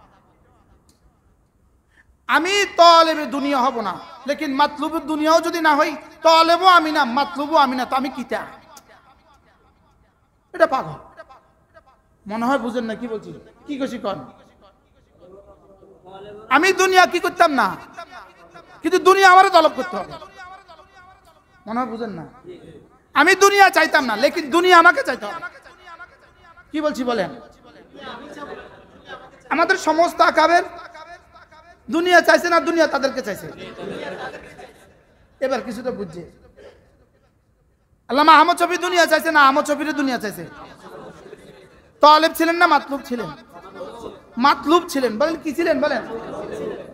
[SPEAKER 1] আমি তলেবে দুনিয়া হব না, লেকিন মাতলুবের দুনিয়াও যদি না হই তলেবও আমি না মাতলুবও আমি না, তো আমি কিতা? এটা পাগল মনে হয়। বুঝেন না কি বলছি? কি কছি কন? আমি দুনিয়া কি করতাম না, কিন্তু দুনিয়া আমারও তলব করতে হবে। মনে হয় বুঝেন না? আমি দুনিয়া চাইতাম না, লেকিন দুনিয়া আমাকে চাইতে হবে। কি বলছি বলেন? আমাদের সমস্ত আকাবের দুনিয়া চাইছে না দুনিয়া তাদেরকে চাইছে? এবার কিছু তো বুঝছে। আল্লামা আহমদ শফি দুনিয়া চাইছে না আহমদ শফির দুনিয়া চাইছে? তালেব ছিলেন না মাতলুব ছিলেন? মাতলুব ছিলেন। বলেন কি ছিলেন বলেন?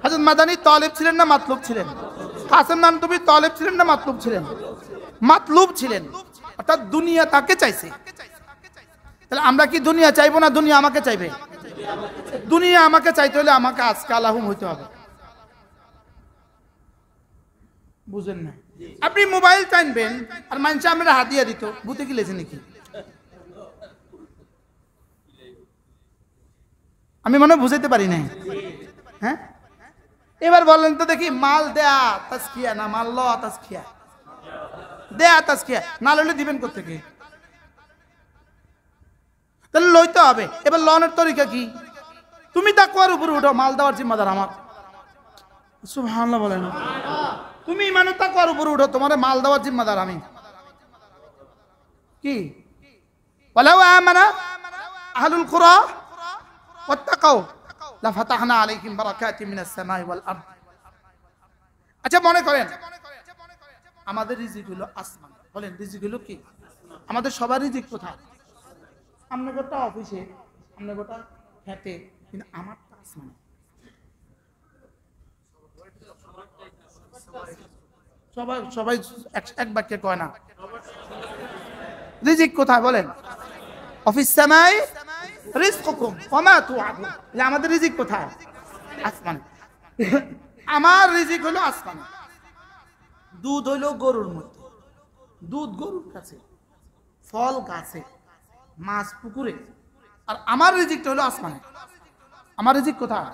[SPEAKER 1] হযরত মাদানী তালেব ছিলেন না মাতলুব ছিলেন? কাসেম নানতুবি তালেব ছিলেন না মাতলুব ছিলেন? মাতলুব ছিলেন। অর্থাৎ দুনিয়া তাকে চাইছে। তাহলে আমরা কি দুনিয়া চাইবো না দুনিয়া আমাকে চাইবে? দুনিয়া আমাকে চাইতে হলে আমাকে আজকে আলাহুম হইতে হবে। বুঝেন না? আপনি মোবাইল টানবেন আর মানুষ আমরা হাতিয়া দিত, বুঝতে কি লেছে নাকি? আমি মনে বুঝাইতে পারি নাই। হ্যাঁ এবার বলেন তো দেখি মাল দেয়া তাজকিয়া না মাল ল তাজকিয়া? দেয়া তাজকিয়া না লইলে দিবেন কোত্থেকে? তাহলে লইতে হবে। এবার লনের তরিকা কি? তুমি তাকওয়ার উপরে উঠো, মাল দেওয়ার জিম্মাদার আমার। সুবহানাল্লাহ বলেন। তুমি ইমানে তাকওয়ার উপরে উঠো, তোমার মাল দেওয়ার জিম্মাদার আমি। কি ওয়ালাউ আমানা আহলুল কুরা ওয়াত্তাকাউ লাফাতাহনা আলাইহিম বারাকাতিম মিনাস সামাই ওয়াল আরদ। আচ্ছা মনে করেন আমাদের রিজিক হলো আসমান। বলেন রিজিক হলো কি? আমাদের সবার রিজিক কোথায়? আমরা গোটা অফিসে, আমরা গোটা খেতে, কিন্তু আমার তো আসমানে। সবাই সবাই এক বাক্যে কয় না। রিজিক কোথায় বলেন? অফিস সামাই রিজকুকুম ওয়া মা তুআদুন। আমাদের রিজিক কোথায়? আসমানে। আমার রিজিক হলো আসমানে। দুধ হইলো গরুর মধ্যে, দুধ গরুর কাছে, ফল গাছে, মাছ পুকুরে, আর আমার রিজিকটা হলো আসমানে। আমার রিজিক কোথায়?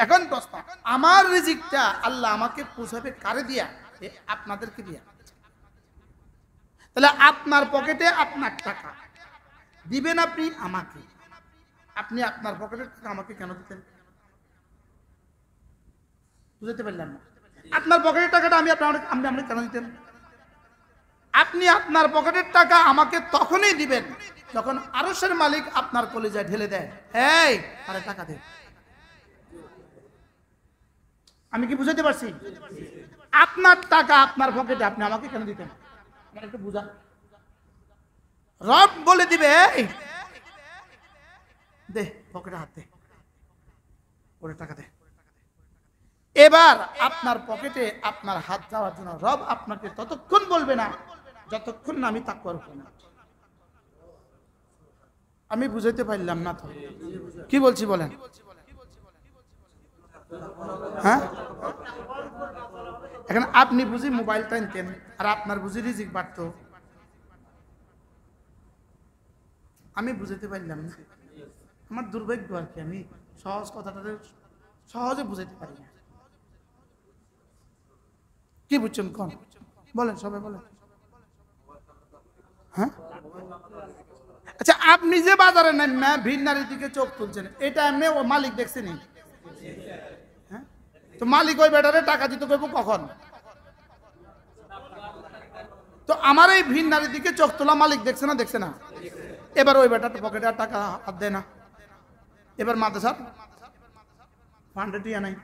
[SPEAKER 1] এখন প্রশ্ন, আমার রিজিকটা আল্লাহ আমাকে পৌঁছাবে কারে দিয়া? আপনাদেরকে দিয়া। তাহলে আপনার পকেটে আপনার টাকা দিবেন আপনি আমাকে, আপনি আপনার পকেটের টাকা আমাকে কেন দিতেন? বুঝতে পারলাম না। আপনার পকেটের টাকাটা আমি আপনি কেন দিতেন? আপনি আপনার পকেটের টাকা আমাকে তখনই দিবেন যখন আরশের মালিক আপনার কলিজায় ঢেলে দেয়, এই আরে টাকা দে। আমি কি বুঝাতে পারছি? আপনার টাকা আপনার পকেটে, আপনি আমাকে কেন দিতেন? আমার একটু বুঝা। রব বলে দিবে, এই দে পকেটে হাত দে, ওরে টাকা দে। এবার আপনার পকেটে আপনার হাত যাওয়ার জন্য রব আপনাকে ততক্ষণ বলবে না যতক্ষণ না আমি তাকওয়ার উপর না। আমি বুঝাইতে পারলাম না তো, কি বলছি বলেন? হ্যাঁ, এখন আপনি বুঝি মোবাইল টানতেন আর আপনার বুঝি রিজিক বাড়ত। আমি বুঝাইতে পারলাম না, আমার দুর্ভাগ্য আর কি। আমি সহজ কথাটা সহজে বুঝাইতে পারি না। কি বুঝছেন কোন? বলেন সবাই বলেন। হ্যাঁ, আচ্ছা আপনি যে বাজারে নেন না, ভিন নারীর দিকে চোখ তুলছেন, এটা এমনি ও মালিক দেখছেনি? হ্যাঁ, তো মালিক ওই বেটারে টাকা দিতে কইব কখন? তো আমার এই ভিন নারীর দিকে চোখ তোলা মালিক দেখছে না? দেখছে না? এবার ওই বেটার পকেটে আর টাকা হাত দেয় না। এবার মাদ্রাসার ফান্ডে টিয়া নাই,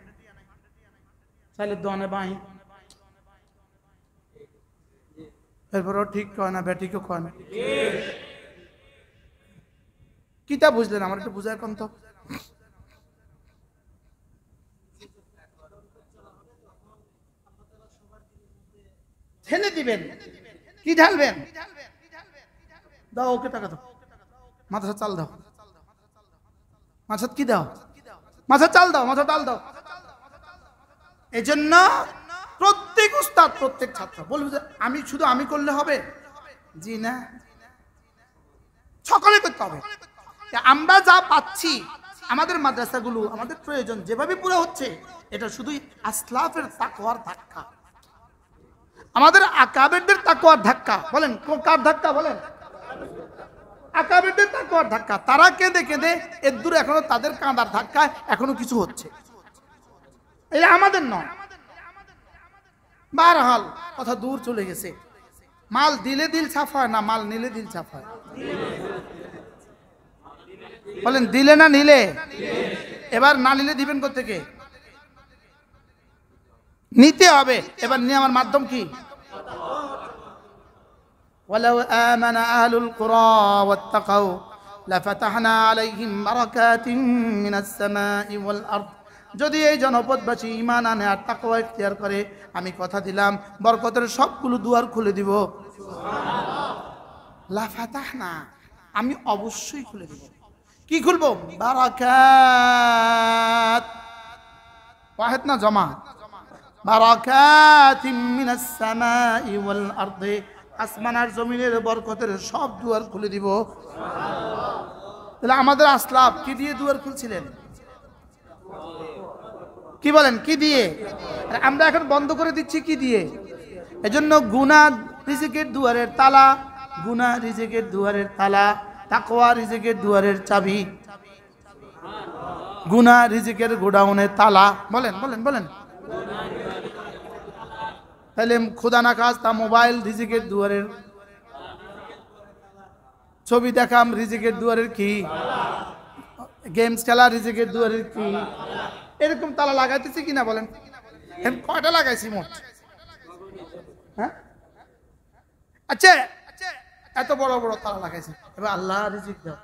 [SPEAKER 1] চাইলে দোয়ানে বাই, এরপরও ঠিক কয় না, বেঠিকও কয় না। কিতা বুঝলেন? আমার একটু বুঝায় কোন তো। ঢেলে দিবেন, কি ঢালবেন? দাও ওকে টাকা দাও, মাথা চাল দাও, মাথা কি দাও, মাথা চাল দাও, মাথা ডাল দাও। এই জন্য প্রত্যেক উস্তাদ, প্রত্যেক ছাত্র বলবে যে আমি করলে হবে? জি না, সকলে করতে হবে। আমরা যা পাচ্ছি আমাদের মাদ্রাসাগুলো, আমাদের প্রয়োজন যেভাবে পুরো হচ্ছে, এটা শুধুই আসলাফের তাকওয়ার ধাক্কা, আমাদের আকাবেরদের তাকওয়ার ধাক্কা। বলেন কার ধাক্কা? বলেন আকাবেরদের তাকওয়ার ধাক্কা। তারা কেঁদে কেঁদে এর দূরে এখনো তাদের কাঁদার ধাক্কায় এখনো কিছু হচ্ছে, এটা আমাদের নয়। বারহাল কথা দূর চলে গেছে। মাল দিলে দিল সাফ হয় না, মাল নিলে দিল সাফ হয়। বলেন দিলে না নিলে? এবার না নিলে দিবেন কোত্থেকে? নিতে হবে। এবার নিয়ে আমার মাধ্যম কি? ওয়ালাউ আমানা আহলুল কুরা ওয়াত্তাকাউ লাফাতাহনা আলাইহিম বারাকাতিন মিনাস সামাই ওয়াল আরদ। যদি এই জনপদবাসী ঈমান আনে আর তাকওয়া ইখতিয়ার করে, আমি কথা দিলাম বরকতের সবগুলো দুয়ার খুলে দিব। সুবহানাল্লাহ। লাফাতাহনা, আমি অবশ্যই খুলে দিব। কি খুলবো? বারাকাত, ওয়াহিদ না জমা, বারাকাতিম মিনাস সামাই ওয়াল আরদ, আসমান আর জমিনের বরকতের সব দুয়ার খুলে দিব। সুবহানাল্লাহ। তাহলে আমাদের আসলাফ কি দিয়ে দুয়ার খুলছিলেন? কি বলেন? কি দিয়ে? আমরা এখন বন্ধ করে দিচ্ছি কি দিয়ে? এজন্য গুনাহ রিজিকের দুয়ারের তালা, গুনাহ রিজিকের দুয়ারের তালা, তাকওয়া রিজিকের দুয়ারের চাবি। গুনাহ রিজিকের গোডাউনের তালা। বলেন বলেন বলেন। তাহলে খোদা না খাস্তা মোবাইল রিজিকের দুয়ারের, ছবি দেখাম রিজিকের দুয়ারের কি, গেমস খেলা রিজিকের দুয়ারের কি, এরকম তালা লাগাইতেছি কিনা বলেন? কয়টা লাগাইছি মোট? হ্যাঁ, আচ্ছা এত বড় বড় তালা লাগাইছি, এবার আল্লাহ রিজিক দাও,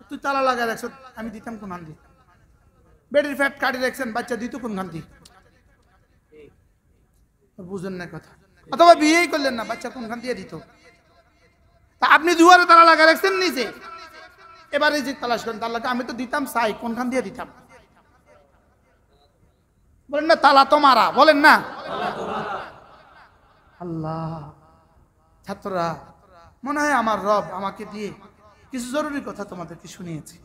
[SPEAKER 1] তুই তালা লাগাই রাখছ, আমি দিতাম কোন আন দি? বেডির ফ্যাট কাটি রাখছেন, বাচ্চা দিত কোন খান দি? বুঝেন না কথা। অথবা বিয়েই করলেন না, বাচ্চা কোনখান দিয়ে দিত? তা আপনি দুয়ারে তালা লাগাই রাখছেন নিজে, এবার রিজিক তালাশ করেন, তালাকে আমি তো দিতাম চাই, কোনখান দিয়ে দিতাম? বলেন না তালা তো মারা, বলেন না আল্লাহ। ছাত্ররা, মনে হয় আমার রব আমাকে দিয়ে কিছু জরুরি কথা তোমাদেরকে শুনিয়েছি।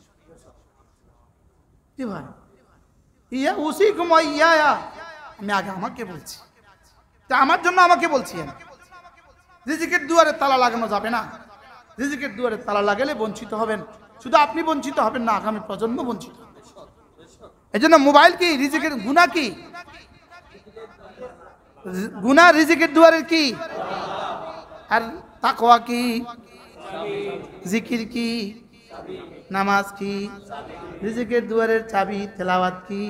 [SPEAKER 1] কি ভাই, ইয়া উসি ঘুমাইয়া, আমি আগে আমাকে বলছি, তা আমার জন্য আমাকে বলছি। রিজিকের দুয়ারে তালা লাগানো যাবে না। রিজিকের দুয়ারে তালা লাগালে বঞ্চিত হবেন, শুধু আপনি বঞ্চিত হবেন না, আগামী প্রজন্ম বঞ্চিত হবে। এই জন্য মোবাইল কি রিজিকের গুনাহ কি? গুনাহ রিজিকের দুয়ারের কি? আর তাকওয়া কি? জিকির কি? নামাজ কি? রিজিকের দুয়ারের চাবি। তেলাওয়াত কি?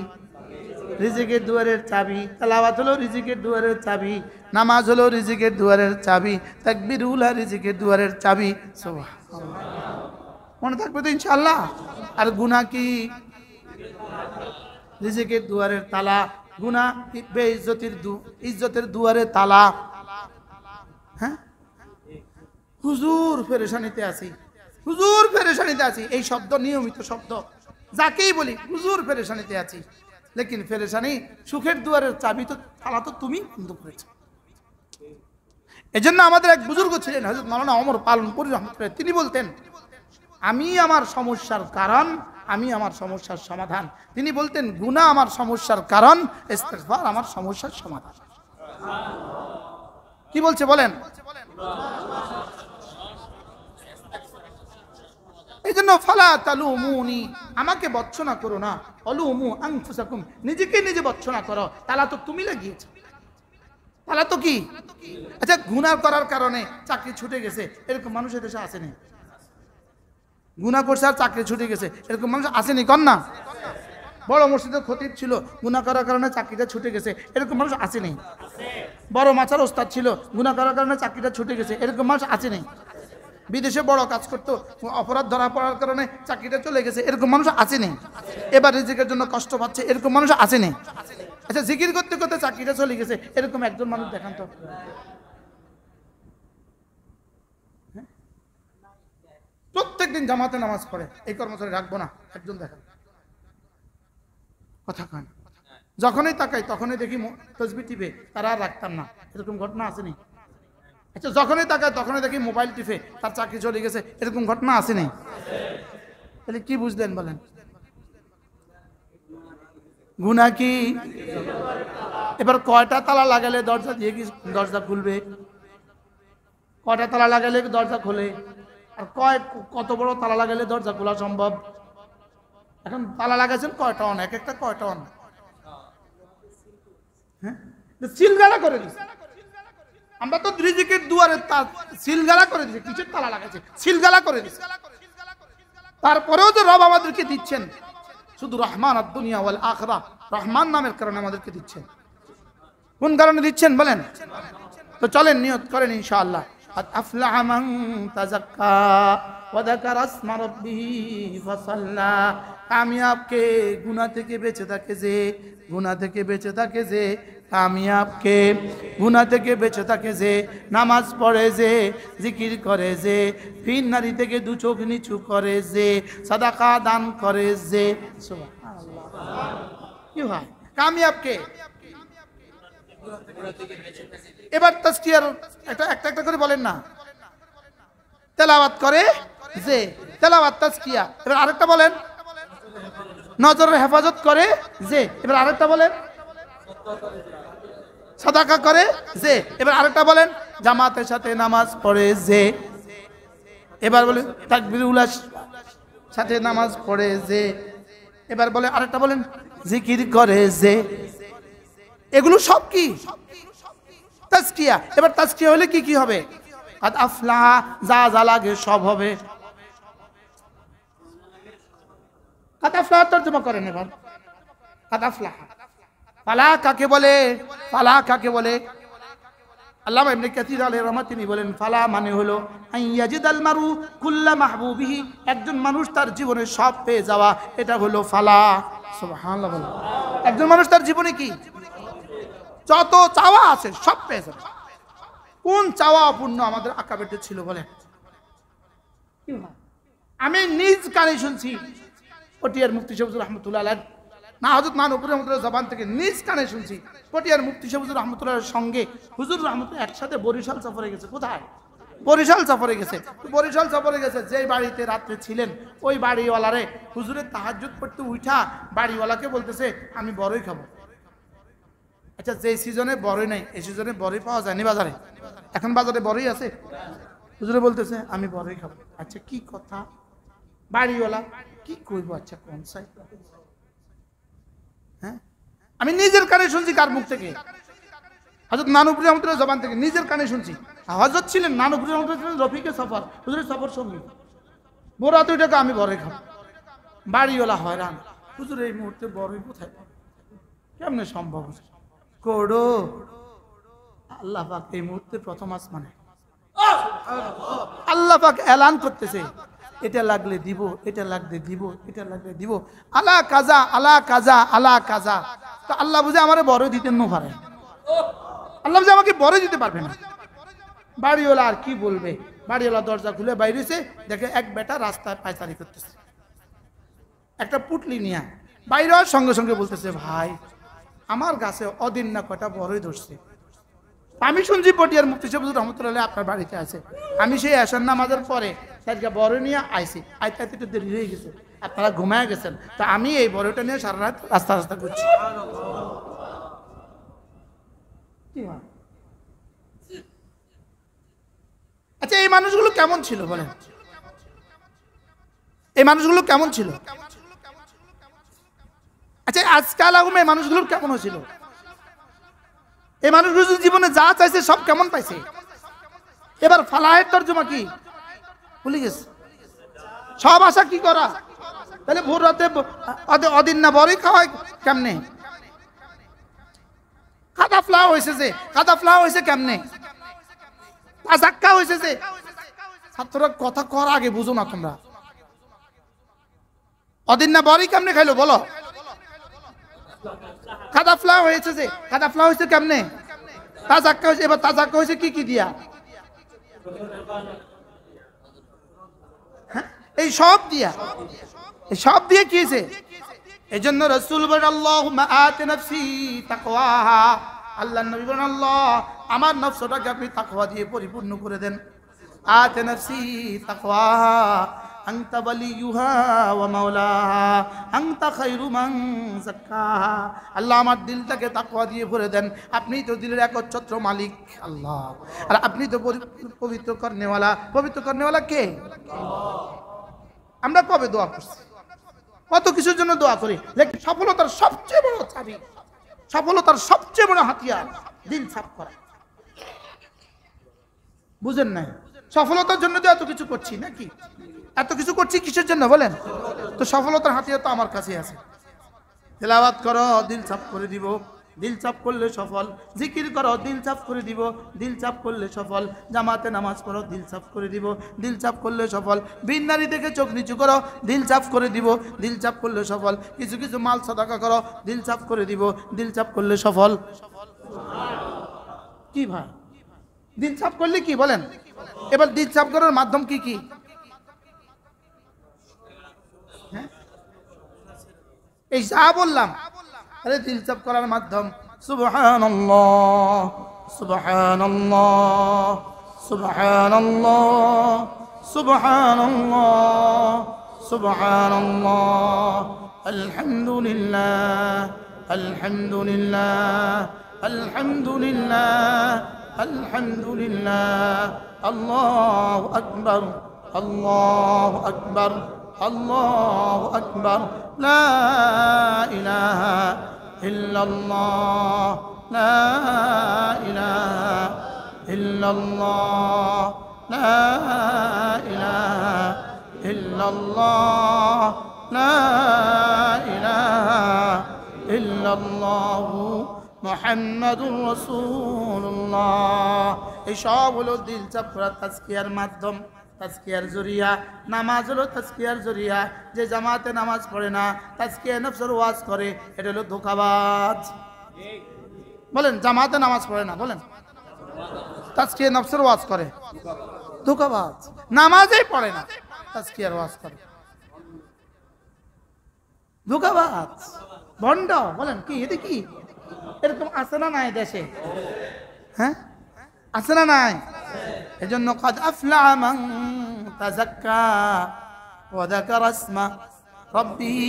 [SPEAKER 1] রিজিকের দুয়ারের চাবি। তেলাওয়াত হলো রিজিকের দুয়ারের চাবি, নামাজ হলো রিজিকের দুয়ারের চাবি, তাকবীরুল রিজিকের দুয়ারের চাবি। সুবহানাল্লাহ, মনে থাকবে তো ইনশাআল্লাহ। আর গুনাহ কি? রিজিকের দুয়ারের তালা। গুনাহ বেইজ্জতির ইজ্জতের দুয়ারে তালা। হ্যাঁ, হুজুর পেরেশানিতে আছি, হুজুর পেরেশানিতে আছি, এই শব্দ নিয়মিত শব্দ, যাকেই বলি হুজুর পেরেশানিতে আছি, লেকিন পেরেশানি সুখের দুয়ারের চাবি তো, তালা তো তুমি বন্ধ করেছো। এজন্য আমাদের এক বুজুর্গ ছিলেন হযরত মাওলানা ওমর পালনপুরি রহমাতুল্লাহ, তিনি বলতেন, আমি আমার সমস্যার কারণ, আমি আমার সমস্যার সমাধান। তিনি বলতেন, গুনাহ আমার সমস্যার কারণ, ইস্তিগফার আমার সমস্যার সমাধান। কি বলছে বলেন? এই জন্য ফালা তালুমুনি, আমাকে বর্জনা করো না, অলুমু আনফুসাকুম, নিজেকে নিজে বর্জনা করো, তালা তো তুমি লাগিয়েছো। তালা তো কি? আচ্ছা, গুনাহ করার কারণে চাকরি ছুটে গেছে, এরকম মানুষ এদেশে আসেনি? গুনাহ করছে আর চাকরি ছুটে গেছে, এরকম মানুষ আসেনি? কর না। বড় মসজিদের খতিব ছিল, গুনাহ করার কারণে চাকরিটা ছুটে গেছে, এরকম মানুষ আসেনি? বড় মাচার ওস্তাদ ছিল, গুনাহ করার কারণে চাকরিটা ছুটে গেছে, এরকম মানুষ আসেনি? বিদেশে বড় কাজ করতো, অপরাধ ধরা পড়ার কারণে চাকরিটা চলে গেছে, এরকম মানুষ আসেনি? এবার রিজিকের জন্য কষ্ট পাচ্ছে, এরকম মানুষ আসেনি? আচ্ছা, জিকির করতে করতে চাকরিটা চলে গেছে, এরকম একজন মানুষ দেখান তো। প্রত্যেকদিন জামাতে নামাজ পড়ে, এই কর্মচারী রাখবো না, একজন দেখান। কথা কয় না। যখনই তাকাই তখনই দেখি তসবিহ টিপে, তারা আর রাখতাম না, এরকম ঘটনা আসেনি? আচ্ছা, যখনই তাকায় তখনই দেখি মোবাইল টিপে, তার চাকরি চলে গেছে, এরকম ঘটনা আসেনি? তাহলে কি বুঝলেন বলেন? গুনাহ কি? এবার কয়টা তালা লাগালে দরজা দিয়ে কি দরজা খুলবে? কয়টা তালা লাগালে দরজা খোলে? আর কত বড় তালা লাগালে দরজা খোলা সম্ভব? এখন তালা লাগাইছেন কয় টন, এক একটা কয় টন? হ্যাঁ, সিলগালা করে দিচ্ছে। আমরা তো রিজিকের দুয়ারে সিলগালা করে দিচ্ছি, কিসের তালা লাগাইছে? সিলগালা করে দিচ্ছে। তারপরেও যে রব আমাদেরকে দিচ্ছেন, শুধু রহমান আদ-দুনিয়া ওয়াল আখিরাহ, রহমান নামের কারণে আমাদেরকে দিচ্ছেন। কোন কারণে দিচ্ছেন বলেন? তো চলেন নিয়ত করেন ইনশাআল্লাহ। قد أفلح من تزكى وذكر اسم ربه فصلى। কামিয়াব কে? গুনাহ থেকে বেঁচে থাকে যে, গুনাহ থেকে বেঁচে থাকে যে, কামিয়াব কে? গুনাহ থেকে বেঁচে থাকে যে, নামাজ পড়ে যে, জিকির করে যে, ফির নারী থেকে দু চোখ নিচু করে যে, সাদাকা দান করে যে। সুবহানাল্লাহ, কি হয়? কামিয়াব কে? এবার তাজকিয়ার একটা একটা করে বলেন না। তেলাওয়াত করে যে, তেলাওয়াত তাজকিয়া। এবার আরেকটা বলেন, নজরের হেফাজত করে যে। এবার আরেকটা বলেন, সাদাকা করে যে। এবার আরেকটা বলেন, জামাতের সাথে নামাজ পড়ে যে। এবার বলেন তাকবীরুল সাথে নামাজ পড়ে যে। এবার বলে আরেকটা বলেন, জিকির করে যে। এগুলো সব কি তাজকিয়া। এবার তাজকিয়া হলে কি কি হবে? কাদ আফলাহা, যা যা লাগে সব হবে। কাদ আফলাহা তরজমা করেন এবার। কাদ আফলাহা, ফালাহ কাকে বলে? ফালাহ কাকে বলে? আল্লামা ইবনে কাসির আলাইহির রাহমাত তিনি বলেন, ফালাহ মানে হলো আইয়াজিদাল মারু কুল্লা মাহবুবিহি, একজন মানুষ তার জীবনে সব পেয়ে যাওয়া, এটা হলো ফালাহ। সুবহানাল্লাহ। একজন মানুষ তার জীবনে কি যত চাওয়া আছে সব পেয়ে যাবে। কোন চাওয়া অপূর্ণ আমাদের আকাবেরদের ছিল বলেন? আমি নিজ কানে শুনছি পটিয়ার মুফতি সাহেব হুজুর রাহমাতুল্লাহ আলাইহি, না হযরত মানবপুর রহমতুল্লাহ জবান থেকে নিজ কানে শুনছি, পটিয়ার মুফতি সাহেব হুজুর রাহমাতুল্লাহর সঙ্গে হুজুর রাহমাতুল্লাহ একসাথে বরিশাল সফরে গেছে। কোথায়? বরিশাল সফরে গেছে। বরিশাল সফরে গেছে, যে বাড়িতে রাত্রে ছিলেন ওই বাড়িওয়ালারে হুজুরের তাহাজ্জুদ পড়তে উঠা বাড়িওয়ালাকে বলতেছে আমি বড়ই খাবো। আচ্ছা, যে সিজনে বড়ই নাই এই সিজনে বড়ই পাওয়া যায়নি বাজারে, এখন বাজারে বড়ই আছে। হুজুরে বলতেছে আমি বড়ই খাবো। আচ্ছা কি কথা, বাড়িওয়ালা কি কইব? আচ্ছা কোন সাইড? হ্যাঁ, আমি নিজের কানে শুনছি। কার মুখ থেকে? হযরত নানুপুরি রহমতুল্লাহ জবান থেকে নিজের কানে শুনছি। হযরত ছিলেন নানুপুরি রহমতুল্লাহ ছিলেন রফিকে সফর, হুজুরের সফর সঙ্গী। বড় তুই টাকা আমি বড়ই খাবো। বাড়িওয়ালা হয়রান, হুজুর এই মুহূর্তে বড়ই কোথায় পাবো? কেমনে সম্ভব? কোড়ো আল্লাহ পাক এই মুহূর্তে প্রথম আসমানে আল্লাহ পাক এলান করতেছে, এটা লাগলে দিব, এটা লাগলে দিব, এটা লাগলে দিব, আলা কাজা আলা কাজা আলা কাজা। তো আল্লাহ বুঝে আমারে বড় দিতে না পারে, আল্লাহ বুঝে আমাকে বড় দিতে পারবে না। বাড়িওয়ালা আর কি বলবে? বাড়িওয়ালা দরজা খুলে বাইরেছে, দেখে এক বেটা রাস্তায় পায়চারি করতেছে, একটা পুটলি নিয়ে বাইরে সঙ্গে সঙ্গে বলতেছে ভাই আমার গাছে অদিন না কটা বড়ই ধরছে। আমি শুনছি পটিয়ার মুফতি সাহেব হুজুর রাহমাতুল্লাহ আপনার বাড়িতে আছে। আমি সেই আসার নামাজের পরে তাদেরকে বড় নিয়ে আইছি, আইতে আইতে একটু দেরি হয়ে গেছে, আপনারা ঘুমায় গেছেন, তা আমি এই বড়টা নিয়ে সারা রাত রাস্তা রাস্তা করছি। আচ্ছা এই মানুষগুলো কেমন ছিল বলেন? এই মানুষগুলো কেমন ছিল? আচ্ছা আজকাল এই মানুষগুলোর কেমন হয়েছিল? এই মানুষগুলো জীবনে যা চাইছে সব কেমন পাইছে? এবার ফালাহের তরজমা কি ভুলে গেছে। সব আশা কি করা? তাহলে ভোর রাতে অদিন না বড়ই খাওয়ায় কেমনে? কাদা ফ্লাওয়া হয়েছে যে, কাদা ফ্লাওয়া হয়েছে কেমনে? তাজাক্কা হয়েছে যে। ছাত্ররা কথা কর আগে বুঝো না তোমরা। অদিন না বড়ই কেমনে খাইলো বলো? কাদা ফ্লাওয়া হয়েছে যে, কাদা ফ্লাওয়া হয়েছে কেমনে? তাজাক্কা হয়েছে। এবার তাজাক্কা হয়েছে কি কি দিয়া? হ্যাঁ, এই সব দিয়া, এই সব দিয়ে কি হয়েছে? এই জন্য রাসূল বলেন আল্লাহুম্মা আতি নাফসি তাকওয়াহা, আল্লাহর নবী বলেন আল্লাহ আমার নফসটাকে আপনি তাকওয়া দিয়ে পরিপূর্ণ করে দেন। আতি নাফসি তাকওয়াহা আনতা ওয়ালিয়ুহা ওয়া মাওলাহা আনতা খায়রু মান যাক্কাহা। আল্লাহ আমার দিলটাকে তাকওয়া দিয়ে ভরে দেন, আপনিই তো দিলের একচ্ছত্র মালিক আল্লাহ, আর আপনি তো পবিত্র করনেওয়ালা। পবিত্র করনেওয়ালা কে? আমরা কবে দোয়া করছি? কত কিছুর জন্য দোয়া করি, লেকিন সফলতার সবচেয়ে বড় চাবি, সফলতার সবচেয়ে বড় হাতিয়ার দিল সাফ করা। বুঝেন না? সফলতার জন্য তো এত কিছু করছি নাকি? এত কিছু করছি কিসের জন্য বলেন? তো সফলতার হাতিয়ার তো আমার কাছে আছে। তেলাওয়াত করো দিল সাফ করে দিব, দিল চাপ করলে সফল। জিকির করো দিল চাপ করে দিব, দিল চাপ করলে সফল। জামাতে নামাজ পড়ো দিল চাপ করে দিব, দিল চাপ করলে সফল। বিন নারী দেখে চোখ নিচু করো দিল চাপ করে দিব, দিল চাপ করলে সফল। কিছু কিছু মাল সাদাকা করো দিল চাপ করে দিব, দিল চাপ করলে সফল। কি ভাই দিল চাপ করলে কি বলেন? এবার দিল চাপ করার মাধ্যম কি কি? এই যা বললাম আরে দিল চাপ করার মাধ্যম সুবহানাল্লাহ সুবহানাল্লাহ সুবহানাল্লাহ সুবহানাল্লাহ সুবহানাল্লাহ আলহামদুলিল্লাহ আলহামদুলিল্লাহ আলহামদুলিল্লাহ আলহামদুলিল্লাহ আল্লাহু আকবার আল্লাহু আকবার আল্লাহু আকবার, লা ইলাহা ইল্লাল্লাহ, লা ইলাহা ইল্লাল্লাহ, লা ইলাহা ইল্লাল্লাহ, লা ইলাহা ইল্লাল্লাহু মুহাম্মাদুর রাসূলুল্লাহ। এই সব হলো দিল চাপড়া তাজকিয়ার মাধ্যম, তাজকিয়ার জরিয়া। নামাজ হলো তাজকিয়ার জরিয়া। যে জামাতে নামাজ পড়ে না, তাজকিয়া নফসের ওয়াজ করে, এটা হলো ধোঁকাবাজ। বলেন, জামাতে নামাজ পড়ে না, বলেন তাজকিয়া নফসের ওয়াজ করে, ধোঁকাবাজ। নামাজই পড়ে না, তাজকিয়ার ওয়াজ করে, ধোঁকাবাজ, ভণ্ড। বলেন কি, এটা কি? এরকম আছে না নাই দেশে? হ্যাঁ, আছে না নাই? এজন্য قد أفلح من تزكى وذكر اسم ربه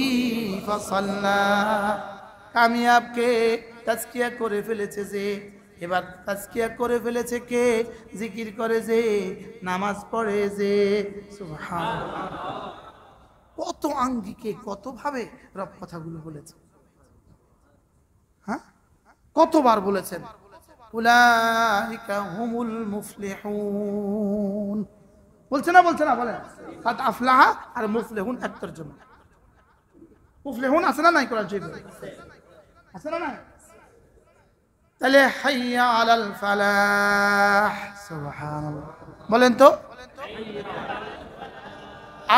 [SPEAKER 1] فصلى। কামিয়াব কে? তাজকিয়া করে ফেলেছে যে। এবার তাজকিয়া করে ফেলেছে কে? জিকির করে যে, নামাজ পড়ে যে। সুবহানাল্লাহ। কত আঙ্গিকে, কত ভাবে রব কথাগুলো বলেছে, হ্যাঁ, কতবার বলেছেন। উলাইকা হুমুল মুফলিহুন। বলছে না, বলছে না? বলেন, কাদ আফলাহা আর মুফলিহুন এক তরজমা। মুফলিহুন আছে না নাই? কোরআন শরীফে আছে না নাই? তাহলে হাইয়া আলাল ফালাহ। সুবহানাল্লাহ। বলেন তো,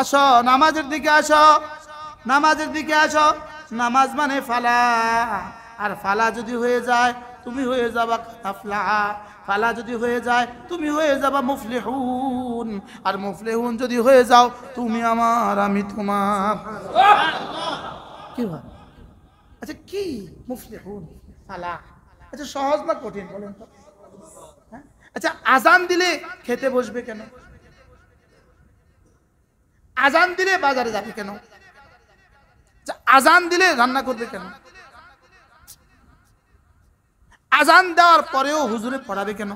[SPEAKER 1] আসো নামাজের দিকে, আসো নামাজের দিকে আসো। নামাজ মানে ফালাহ। আর ফালা যদি হয়ে যায়, তুমি হয়ে যাবা আফলাহ। ফালা যদি হয়ে যায়, তুমি হয়ে যাবা মুফলিহুন। আর মুফলিহুন যদি হয়ে যাও, তুমি আমার, আমি তোমার। কি হয়? আচ্ছা, কি মুফলিহুন, ফালাহ? আচ্ছা, সহজ না কঠিন বলেন তো? হ্যাঁ? আচ্ছা, আজান দিলে খেতে বসবে কেন? আজান দিলে বাজারে যাবে কেন? আজান দিলে রান্না করবে কেন? আজান দেওয়ার পরেও হুজুরে পড়াবে কেন?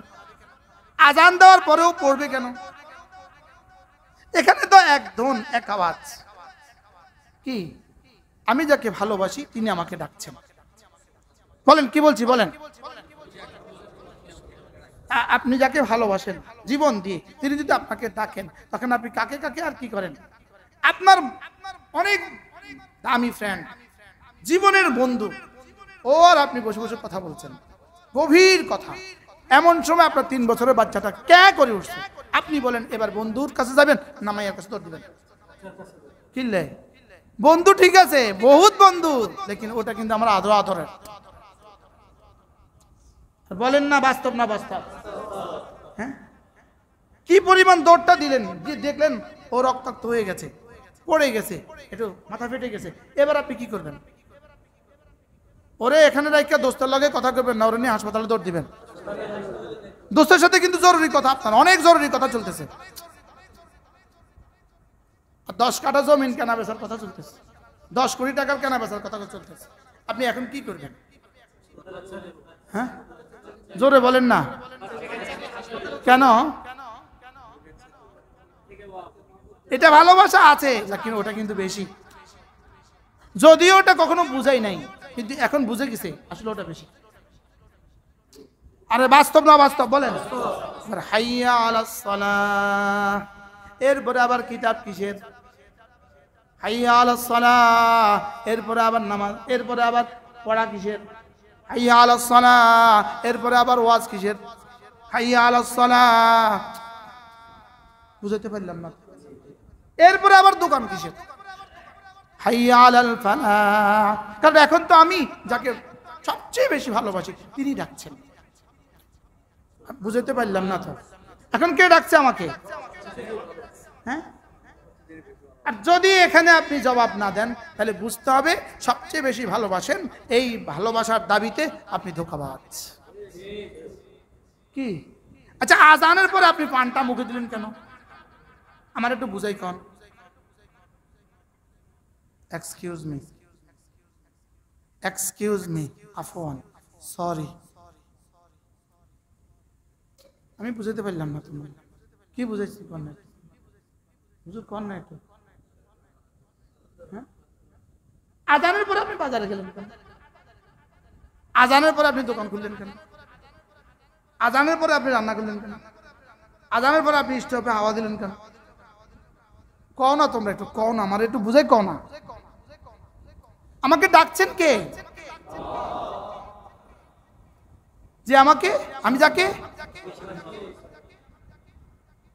[SPEAKER 1] আজান দেওয়ার পরেও পড়বে কেন? এখানে তো একদম এক আওয়াজ। কি? আমি যাকে ভালোবাসি তিনি আমাকে ডাকছেন। বলেন, কি বলছি বলেন? আপনি যাকে ভালোবাসেন জীবন দিয়ে, তিনি যদি আপনাকে ডাকেন, তখন আপনি কাকে কাকে আর কি করেন? আপনার অনেক দামি ফ্রেন্ড, জীবনের বন্ধু, ও আর আপনি বসে বসে কথা বলছেন, গভীর কথা। এমন সময় আপনার 3 বছরের বাচ্চাটা ক্যা করে উঠছে। আপনি বলেন, এবার বন্ধুর কাছে যাবেন না মাইয়ার কাছে দৌড় দিবেন? কিনলে বন্ধু ঠিক আছে, বহুত বন্ধু, লেকিন ওটা কিন্তু আমার আদরের। বলেন না, বাস্তব না বাস্তব? হ্যাঁ, কি পরিমাণ দৌড়টা দিলেন, যে দেখলেন ও রক্তাক্ত হয়ে গেছে, পড়ে গেছে, একটু মাথা ফেটে গেছে। এবার আপনি কি করবেন? ওরে এখানে রাইখা দোস্তের লগে কথা করবেন না, ওরে নিয়ে হাসপাতালে দৌড় দিবেন? দোস্তের সাথে কিন্তু জরুরি কথা, আপনার অনেক জরুরি কথা চলতেছে। 10 কাঠা জমিন কেনা বেচার কথা চলতেছে, 10 কোটি টাকার কেনা বেচার কথা চলতেছে। আপনি এখন কি করবেন? হ্যাঁ, জোরে বলেন না কেন? এটা ভালোবাসা আছে, কিন্তু ওটা কিন্তু বেশি। যদিও ওটা কখনো বুঝাই নাই, কিন্তু এখন বুঝে গেছে আসলে ওটা বেশি। আরে বাস্তব না বাস্তব বলেন? হাইয়া আলাস সালাহ। এরপরে আবার কিতাব কিসের? হাইয়া আলাস সালাহ। এরপরে আবার নামাজ, এরপরে আবার পড়া কিসের? হাইয়া আলাস সালাহ। এরপরে আবার ওয়াজ কিসের? হাইয়া আলাস সালাহ। বুঝাতে পারলাম না? এরপরে আবার দোকান কিসের? হাইয়া আলাল ফালাহ। কারণ এখন তো আমি যাকে সবচেয়ে বেশি ভালোবাসি তিনি ডাকছেন। বুঝাতে পারলাম না তো? এখন কে ডাকছে আমাকে? হ্যাঁ, আর যদি এখানে আপনি জবাব না দেন, তাহলে বুঝতে হবে সবচেয়ে বেশি ভালোবাসেন, এই ভালোবাসার দাবিতে আপনি ধোঁকাবাজ। কি? আচ্ছা, আজানের পরে আপনি পানটা মুখে দিলেন কেন? আমার একটু বুঝাই কন। Excuse me, excuse me, Afwan, sorry. আমি বুঝাতে পারলাম না। তুমি কি বুঝাইছি? কন না হুজুর, কন না একটু। আজানের পরে আপনি বাজারে গেলেন কেন? আজানের পরে আপনি দোকান খুললেন কেন? আজানের পরে আপনি রান্না করলেন কেন? আজানের পরে আপনি স্টোভে হাওয়া দিলেন কেন? কও না তোমরা, একটু কও না, আমার একটু বুঝাই কও না। আমাকে ডাকছেন কে? যে আমাকে, আমি যাকে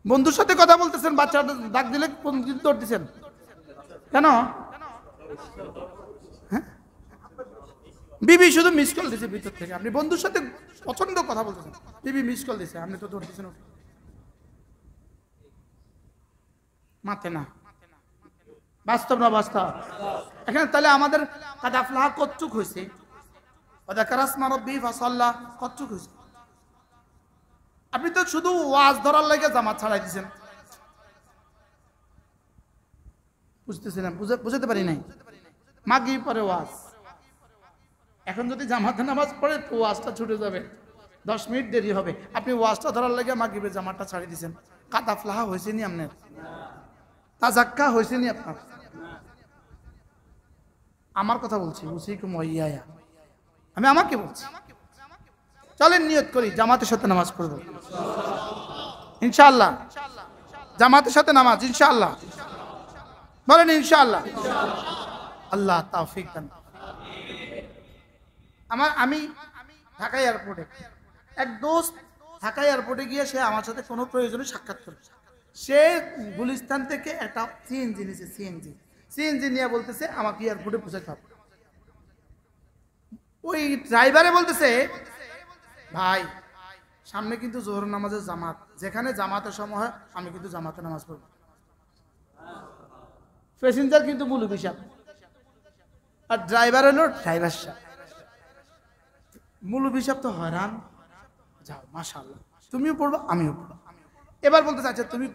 [SPEAKER 1] বন্ধুর সাথে কথা বলতেছেন, বাচ্চা ডাক দিলে দৌড় দিচ্ছেন কেন? বিবি শুধু মিস কল দিছে ভিতর থেকে, আপনি বন্ধুর সাথে প্রচন্ড কথা বলতেছেন, বিবি মিস কল দিছে, আপনি তো দৌড় দিচ্ছেন মাথে না। বাস্তব না বাস্তব? এখানে তাহলে আমাদের কাদাফলাহ কচ্চুক হয়েছে, কচ্চুক হয়েছে। আপনি তো শুধু ওয়াজ ধরার লাগে জামাত ছাড়াই দিচ্ছেন, বুঝতেছিলেন? বুঝতে পারি নাই। মাগরিব পরে ওয়াজ, এখন যদি জামাতে নামাজ পড়ে তো ওয়াজটা ছুটে যাবে, 10 মিনিট দেরি হবে। আপনি ওয়াজটা ধরার লাগে মাগরিবের জামাতটা ছাড়িয়ে দিচ্ছেন। কাদাফলাহ হয়েছে নি আপনার? তাজাক্কা হয়েছে নি আপনার? আমার কথা বলছি, আমি আমাকে বলছি। চলেন নিয়ত করি জামাতের সাথে নামাজ পড়ব ইনশাআল্লাহ। জামাতের সাথে নামাজ ইনশাআল্লাহ, বলেন ইনশাআল্লাহ। আল্লাহ তৌফিক দান। আমি ঢাকা এয়ারপোর্টে এক দোস্ত, ঢাকা এয়ারপোর্টে গিয়ে সে আমার সাথে কোনো প্রয়োজনে সাক্ষাৎ করে। সে গুলিস্তান থেকে একটা সিএনজি নিয়েছে, সিএনজি নিয়ে বলতেছে আমাকে এয়ারপোর্টে পৌঁছাতে হবে। ওই ড্রাইভারে বলতেছে ভাই সামনে কিন্তু জোহর নামাজের জামাত, যেখানে জামাতের সময় হয় আমি কিন্তু জামাতে নামাজ পড়ব। প্যাসেঞ্জার কিন্তু মৌলভী সাহেব আর ড্রাইভার হলো ড্রাইভার সাহেব। মৌলভী সাহেব তো হয়রান, যাও মাশাআল্লাহ তুমিও পড়বো আমিও পড়বো। এবার বলতে চাচ্ছ তুমি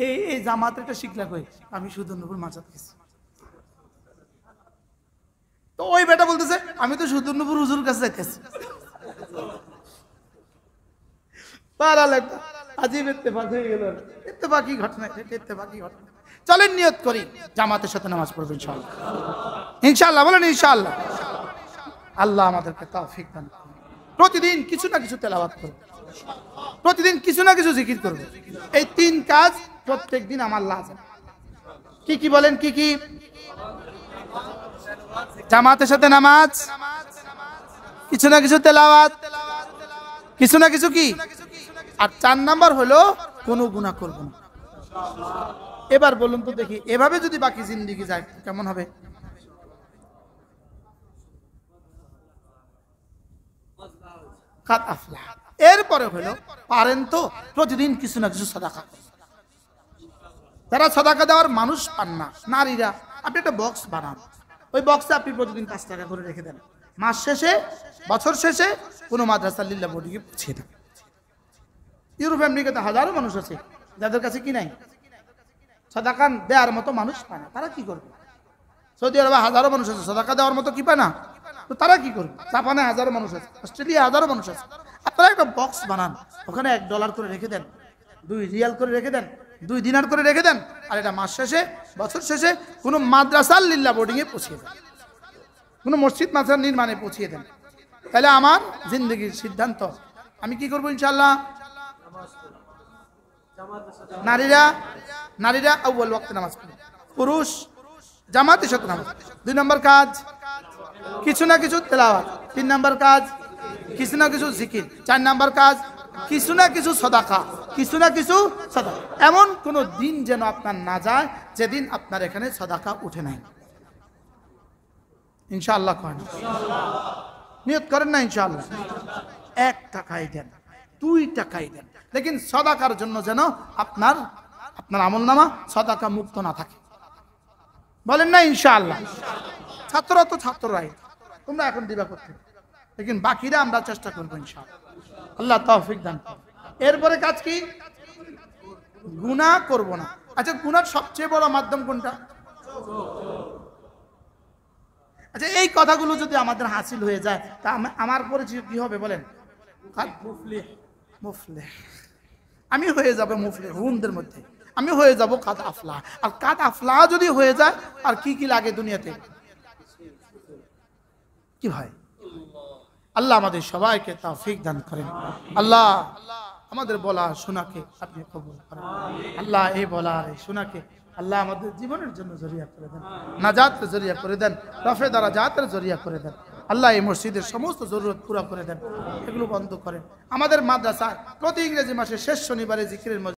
[SPEAKER 1] এই জামাতটা শিখলা কই? আমি সুদর্ণপুর মাজাত গেছি। তো ওই বেটা বলতেছে আমি তো সুদর্ণপুর হুজুর কাছে যাইতেছি। আজীব ইত্তেফাক হয়ে গেল। ইত্তেফাকি ঘটনা, ইত্তেফাকি ঘটনা। চলেন নিয়ত করি জামাতের সাথে নামাজ পড়বো ইনশাআল্লাহ। ইনশাআল্লাহ বলেন ইনশাআল্লাহ। আল্লাহ আমাদেরকে তৌফিক দান করুন। প্রতিদিন কিছু না কিছু তেলাওয়াত করব, প্রতিদিন কিছু না কিছু জিকির করব। এই 3 কাজ প্রত্যেক দিন আমার লাজিম। কি কি বলেন? কি কি? জামাতের সাথে নামাজ, কিছু না কিছু তেলাওয়াত, কিছু না কিছু কি, আর 4 নাম্বার হলো কোনো গুনাহ করব না। এবার বলুন তো দেখি, এভাবে যদি বাকি জিন্দেগি যায় কেমন হবে? এরপরে হলো পারেন তো প্রতিদিন কিছু না কিছু সাদাকা। যারা সাদাকা দেওয়ার মানুষ পান না, নারীরা, আপনি একটা বক্স বানান, ওই বক্সে আপনি প্রতিদিন 5 টাকা করে রেখে দেন। মাস শেষে, বছর শেষে কোনো মাদ্রাসা লিল্লাহ বোর্ডে পৌঁছে দেন। ইউরোপ আমেরিকাতে হাজারো মানুষ আছে যাদের কাছে কি নাই, সাদাকা দেওয়ার মতো মানুষ পায় না, তারা কি করবে? সৌদি আরবে হাজারো মানুষ আছে সাদাকা দেওয়ার মতো কি পায় না, তো তারা কি করবে? জাপানে হাজারো মানুষ আছে, অস্ট্রেলিয়া হাজারো মানুষ আছে। আপনারা একটা বক্স বানান, ওখানে $1 করে রেখে দেন, 2 রিয়াল করে রেখে দেন, 2 দিনার করে রেখে দেন, আর এটা মাস শেষে, বছর শেষে কোনো মাদ্রাসার লিল্লাহ বোর্ডিংয়ে পৌঁছিয়ে দেন, কোনো মসজিদ মাদ্রাসা নির্মাণে পৌঁছিয়ে দেন। তাহলে আমার জিন্দগির সিদ্ধান্ত, আমি কি করবো ইনশাআল্লাহ? নারীরা আউয়াল ওয়াক্তে নামাজ পড়বে, পুরুষ জামাতের সাথে নামাজ। 2 নম্বর কাজ কিছু না কিছু তেলাওয়াত, 3 নম্বর কাজ কিছু না কিছু জিকির, 4 নম্বর কাজ কিছু না কিছু সাদাকা, কিছু না কিছু সাদাকা। এমন কোন দিন যেন আপনার না যায় যেদিন আপনার এখানে সাদাকা উঠে নাই। ইনশাআল্লাহ করেন, নিয়ত করেন না ইনশাআল্লাহ। 1 টাকাই দেন, 2 টাকাই দেন, লেকিন সাদাকার জন্য যেন আপনার আমলনামা সাদাকা মুক্ত না থাকে। বলেন না ইনশাআল্লাহ। ছাত্ররা তো ছাত্ররাই, তোমরা এখন দিবা করতে, লেকিন বাকিরা আমরা চেষ্টা করবো ইনশাআল্লাহ। আল্লাহ তৌফিক দান। এরপরে কাজ কি? গুনাহ করব না। আচ্ছা, গুনার সবচেয়ে বড় মাধ্যম কোনটা? আচ্ছা, এই কথাগুলো যদি আমাদের হাসিল হয়ে যায় তা আমার পরিচয় কি হবে বলেন? মুফলিহ। আমি হয়ে যাবে মুফলিহ হুমদের মধ্যে। আমি হয়ে যাব কাদ আফলাহ। আর কাদ আফলাহ যদি হয়ে যায় আর কি কি লাগে দুনিয়াতে? কি ভাই? আল্লাহ আমাদের সবাইকে তৌফিক দান করেন। আল্লাহ আমাদের বলা শোনাকে আপনি কবুল করেন। আল্লাহ এই বলা আর এই শোনাকে আল্লাহ আমাদের জীবনের জন্য জরিয়া করে দেন, নাজাতের জরিয়া করে দেন, রফে দারাজাতের জরিয়া করে দেন। আল্লাহ এই মসজিদের সমস্ত জরুরত পুরা করে দেন, এগুলো বন্ধ করেন। আমাদের মাদ্রাসায় প্রতি ইংরেজি মাসের শেষ শনিবারে জিকিরের